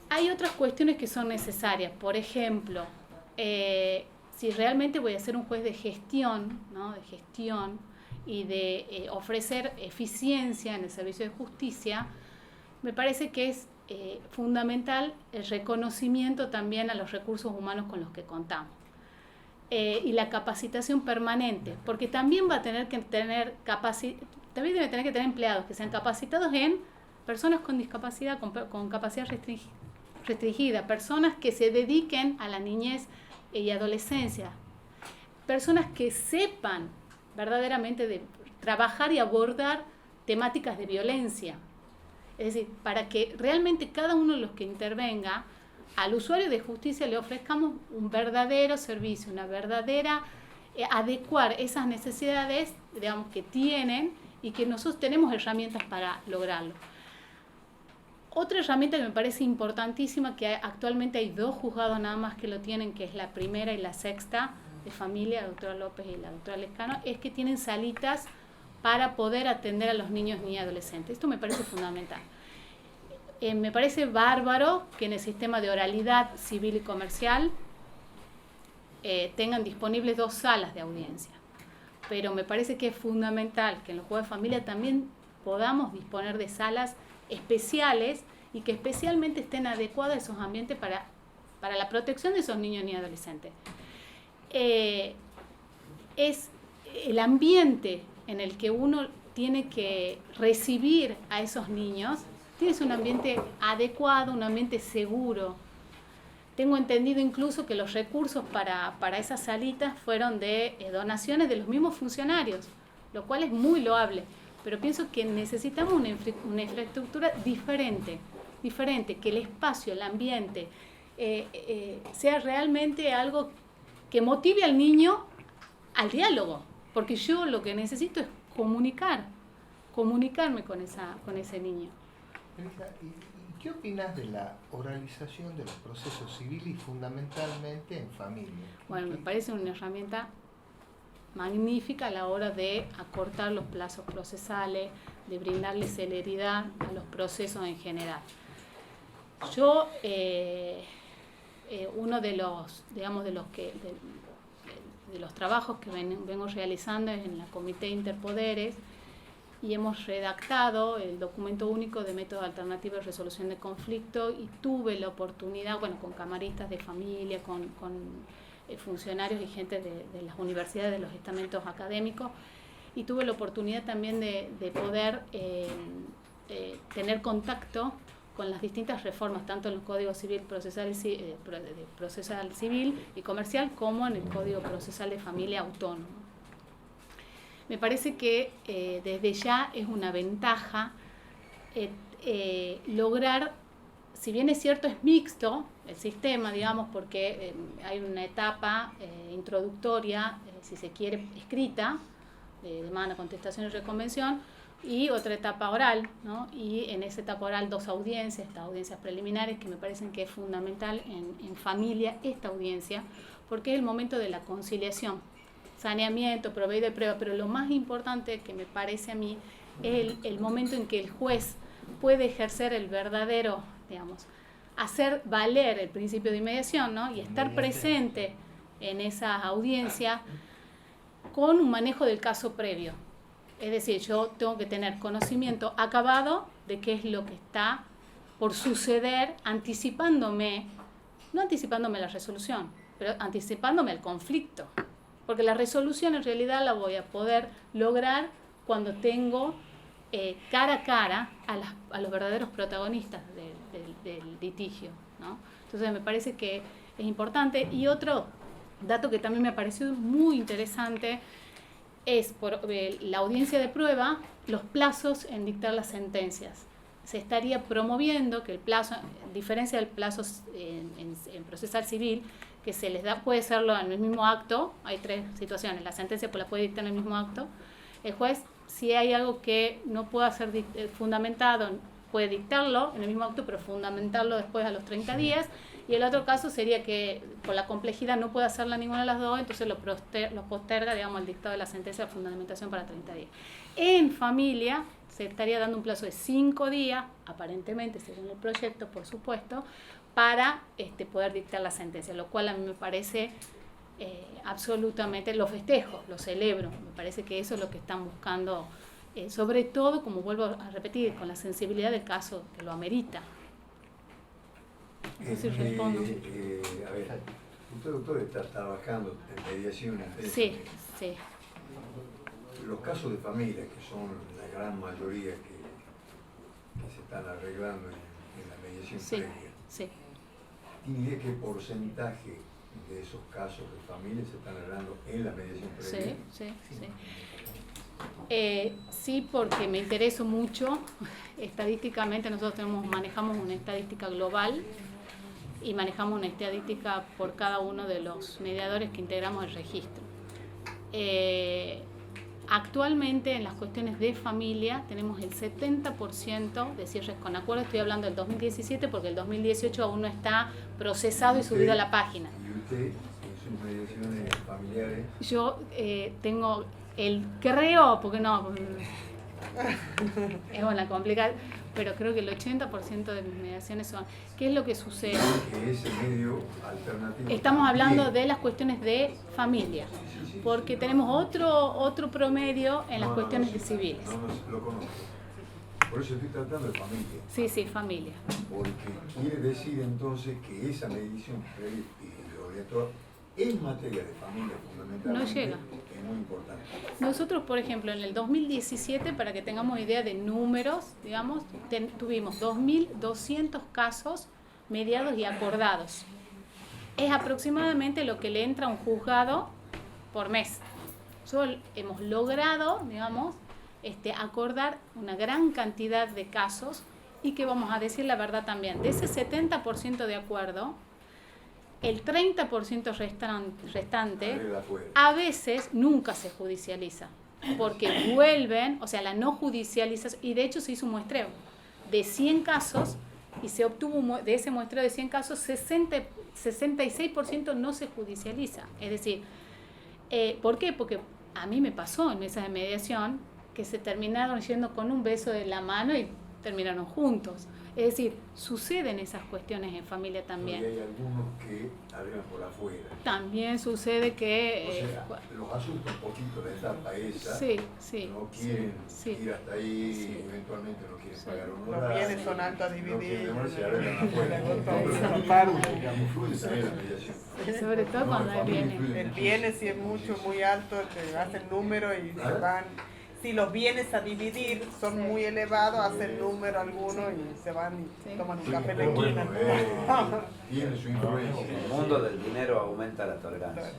Hay otras cuestiones que son necesarias. Por ejemplo, si realmente voy a ser un juez de gestión, ¿no? De gestión y de ofrecer eficiencia en el servicio de justicia, me parece que es fundamental el reconocimiento también a los recursos humanos con los que contamos. Y la capacitación permanente, porque también va a tener que tener también debe tener que tener empleados que sean capacitados en personas con discapacidad, con capacidad restringida, personas que se dediquen a la niñez y adolescencia, personas que sepan verdaderamente de trabajar y abordar temáticas de violencia. Es decir, para que realmente cada uno de los que intervenga, al usuario de justicia le ofrezcamos un verdadero servicio, una verdadera adecuar esas necesidades, digamos, que tienen, y que nosotros tenemos herramientas para lograrlo. Otra herramienta que me parece importantísima, que actualmente hay 2 juzgados nada más que lo tienen, que es la primera y la sexta de familia, la doctora López y la doctora Lescano, es que tienen salitas para poder atender a los niños, niñas y adolescentes. Esto me parece fundamental. Me parece bárbaro que en el sistema de oralidad civil y comercial tengan disponibles 2 salas de audiencia. Pero me parece que es fundamental que en los juegos de familia también podamos disponer de salas especiales y que especialmente estén adecuadas a esos ambientes para la protección de esos niños y adolescentes. Es el ambiente en el que uno tiene que recibir a esos niños, tienes un ambiente adecuado, un ambiente seguro. Tengo entendido incluso que los recursos para esas salitas fueron de donaciones de los mismos funcionarios, lo cual es muy loable. Pero pienso que necesitamos una infraestructura diferente, que el espacio, el ambiente, sea realmente algo que motive al niño al diálogo. Porque yo lo que necesito es comunicarme con ese niño. ¿Y qué opinas de la oralización de los procesos civiles y fundamentalmente en familia? Bueno, me parece una herramienta magnífica a la hora de acortar los plazos procesales, de brindarle celeridad a los procesos en general. Yo, uno de los, digamos, de los trabajos que vengo realizando es en la Comité Interpoderes, y hemos redactado el documento único de métodos alternativos de resolución de conflicto, y tuve la oportunidad, bueno, con camaristas de familia, con funcionarios y gente de las universidades, de los estamentos académicos, y tuve la oportunidad también de poder tener contacto con las distintas reformas, tanto en el Código Civil procesal civil y comercial, como en el Código Procesal de Familia Autónomo. Me parece que desde ya es una ventaja lograr, si bien es cierto es mixto el sistema, digamos, porque hay una etapa introductoria, si se quiere, escrita, de demanda, contestación y reconvención, y otra etapa oral, ¿no? Y en esa etapa oral 2 audiencias, estas audiencias preliminares, que me parecen que es fundamental en familia esta audiencia, porque es el momento de la conciliación, saneamiento, proveído de prueba, pero lo más importante que me parece a mí es el momento en que el juez puede ejercer el verdadero, digamos, hacer valer el principio de inmediación, ¿no? Y estar presente en esa audiencia con un manejo del caso previo. Es decir, yo tengo que tener conocimiento acabado de qué es lo que está por suceder, anticipándome, no anticipándome a la resolución, pero anticipándome al conflicto. Porque la resolución en realidad la voy a poder lograr cuando tengo cara a cara a los verdaderos protagonistas del litigio, ¿no? Entonces me parece que es importante. Y otro dato que también me ha parecido muy interesante es por la audiencia de prueba, los plazos en dictar las sentencias. Se estaría promoviendo que el plazo, a diferencia del plazo en procesal civil, que se les da, puede serlo en el mismo acto, hay 3 situaciones, la sentencia pues la puede dictar en el mismo acto, el juez, si hay algo que no pueda ser fundamentado, puede dictarlo en el mismo acto, pero fundamentarlo después a los 30 días, y el otro caso sería que por la complejidad no puede hacerla ninguna de las dos, entonces lo posterga, digamos, el dictado de la sentencia de fundamentación para 30 días. En familia se estaría dando un plazo de 5 días, aparentemente, según el proyecto, por supuesto, para poder dictar la sentencia, lo cual a mí me parece absolutamente, lo festejo, lo celebro, me parece que eso es lo que están buscando, sobre todo, como vuelvo a repetir, con la sensibilidad del caso que lo amerita. No sé si respondo. A ver, usted, doctor, está trabajando en mediación. Sí, sí. Los casos de familia, que son la gran mayoría que se están arreglando en la mediación previa, sí. ¿Tiene idea qué porcentaje de esos casos de familia se están arreglando en la mediación previa? Sí, porque me intereso mucho. Estadísticamente nosotros manejamos una estadística global y manejamos una estadística por cada uno de los mediadores que integramos el registro. Actualmente en las cuestiones de familia tenemos el 70% de cierres con acuerdo. Estoy hablando del 2017 porque el 2018 aún no está procesado y subido a la página. ¿Y usted en sus mediaciones familiares? Yo tengo creo, porque no, es una complicada, pero creo que el 80% de mis mediaciones son. ¿Qué es lo que sucede? Ese medio alternativo. Estamos hablando de las cuestiones de familia, porque tenemos otro promedio en las cuestiones de civiles. No lo conozco. Por eso estoy tratando de familia. Sí, familia. Porque quiere decir entonces que esa medición previa y obligatoria en materia de familia fundamentalmente no llega. En muy importante. Nosotros, por ejemplo, en el 2017, para que tengamos idea de números, digamos, tuvimos 2.200 casos mediados y acordados. Es aproximadamente lo que le entra a un juzgado por mes. Nosotros hemos logrado, digamos, acordar una gran cantidad de casos y que vamos a decir la verdad también. De ese 70% de acuerdo, el 30% restante a veces nunca se judicializa, porque vuelven, o sea, la no judicialización, y de hecho se hizo un muestreo de 100 casos y se obtuvo de ese muestreo de 100 casos, 66% no se judicializa. Es decir, ¿por qué? Porque a mí me pasó en mesas de mediación que se terminaron yendo con un beso de la mano y terminaron juntos. Es decir, suceden esas cuestiones en familia también. Y hay algunos que arriban por afuera. También sucede que... O sea, los asusta un poquito la etapa esa. Sí, sí. No quieren ir hasta ahí, sí. Eventualmente no quieren pagar un Los bienes son altos a dividir. No quieren, se arreglan afuera. Sobre todo cuando hay bienes. El bienes si es mucho, muy alto, te hacen número y se van. Si los bienes a dividir son muy elevados, hacen número algunos y se van y toman un café en la esquina. Tiene su influencia. En el mundo del dinero aumenta la tolerancia.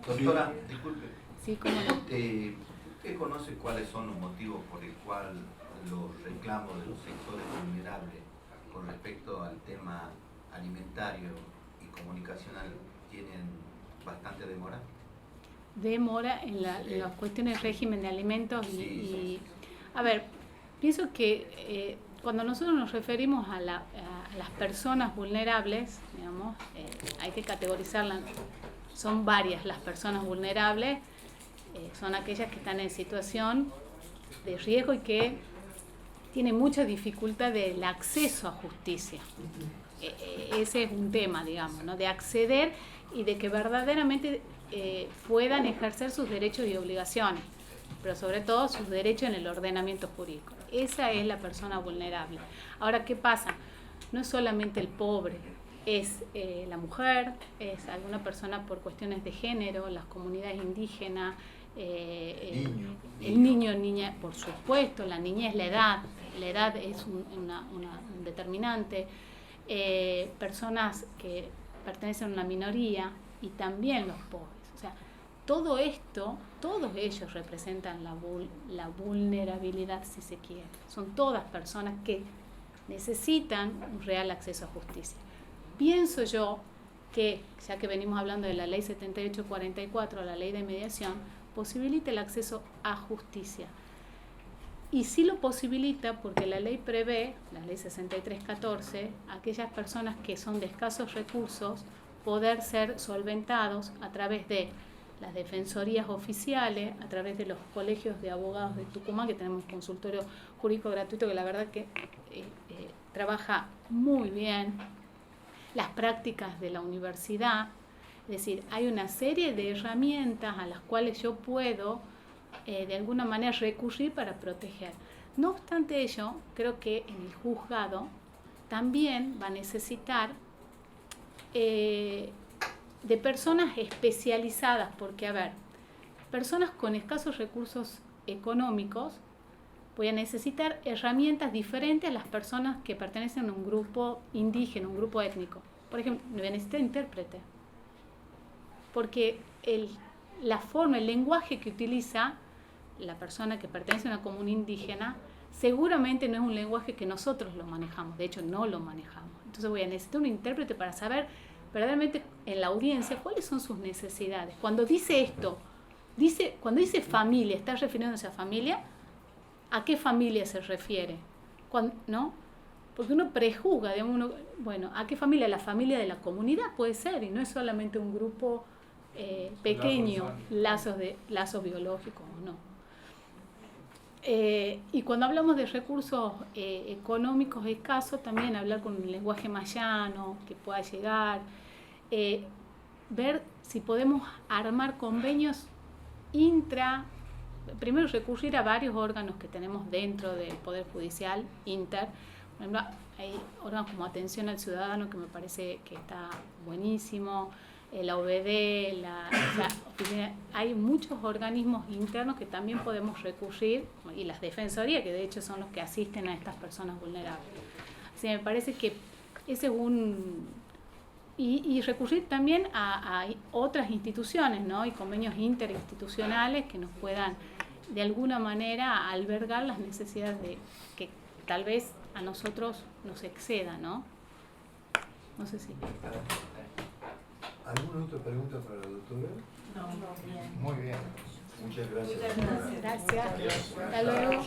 Doctora, disculpe. Sí, ¿cómo no? ¿Usted conoce cuáles son los motivos por el cual los reclamos de los sectores vulnerables con respecto al tema alimentario y comunicacional tienen bastante demora? Demora en las cuestiones de régimen de alimentos y a ver, pienso que cuando nosotros nos referimos a las personas vulnerables, digamos, hay que categorizarlas. Son varias las personas vulnerables, son aquellas que están en situación de riesgo y que tienen mucha dificultad del acceso a justicia. Ese es un tema, digamos, ¿no? De acceder y de que verdaderamente puedan ejercer sus derechos y obligaciones, pero sobre todo sus derechos en el ordenamiento jurídico. Esa es la persona vulnerable. Ahora, ¿qué pasa? No es solamente el pobre, es la mujer, es alguna persona por cuestiones de género, las comunidades indígenas, el niño, niña, por supuesto, la niñez, la edad es un determinante, personas que pertenecen a una minoría y también los pobres. O sea, todo esto, todos ellos representan la vulnerabilidad, si se quiere. Son todas personas que necesitan un real acceso a justicia. Pienso yo que, ya que venimos hablando de la ley 7844, la ley de mediación, posibilita el acceso a justicia. Y sí lo posibilita porque la ley prevé, la ley 6314, aquellas personas que son de escasos recursos, poder ser solventados a través de las defensorías oficiales, a través de los colegios de abogados de Tucumán, que tenemos un consultorio jurídico gratuito que la verdad que trabaja muy bien, las prácticas de la universidad, es decir, hay una serie de herramientas a las cuales yo puedo de alguna manera recurrir para proteger. No obstante ello, creo que en el juzgado también va a necesitar de personas especializadas, porque, a ver, personas con escasos recursos económicos voy a necesitar herramientas diferentes a las personas que pertenecen a un grupo indígena, un grupo étnico. Por ejemplo, voy a necesitar intérprete, porque la forma, el lenguaje que utiliza la persona que pertenece a una comunidad indígena seguramente no es un lenguaje que nosotros lo manejamos, de hecho no lo manejamos. Entonces voy a necesitar un intérprete para saber verdaderamente en la audiencia cuáles son sus necesidades. Cuando dice esto, cuando dice familia, ¿está refiriéndose a familia? ¿A qué familia se refiere? ¿No? Porque uno prejuzga, digamos, bueno, ¿a qué familia? La familia de la comunidad puede ser, y no es solamente un grupo pequeño, lazos biológicos, no. Y cuando hablamos de recursos económicos escasos, también hablar con un lenguaje más llano, que pueda llegar, ver si podemos armar convenios primero recurrir a varios órganos que tenemos dentro del Poder Judicial, por ejemplo, hay órganos como Atención al Ciudadano, que me parece que está buenísimo, la OBD, la oficina, hay muchos organismos internos que también podemos recurrir, y las defensorías, que de hecho son los que asisten a estas personas vulnerables. Así me parece que ese es un... Y recurrir también a otras instituciones, ¿no? Y convenios interinstitucionales que nos puedan de alguna manera albergar las necesidades de que tal vez a nosotros nos exceda, ¿no? No sé si... ¿Alguna otra pregunta para la doctora? No, bien. Muy bien. Muchas gracias. Gracias. Hasta luego.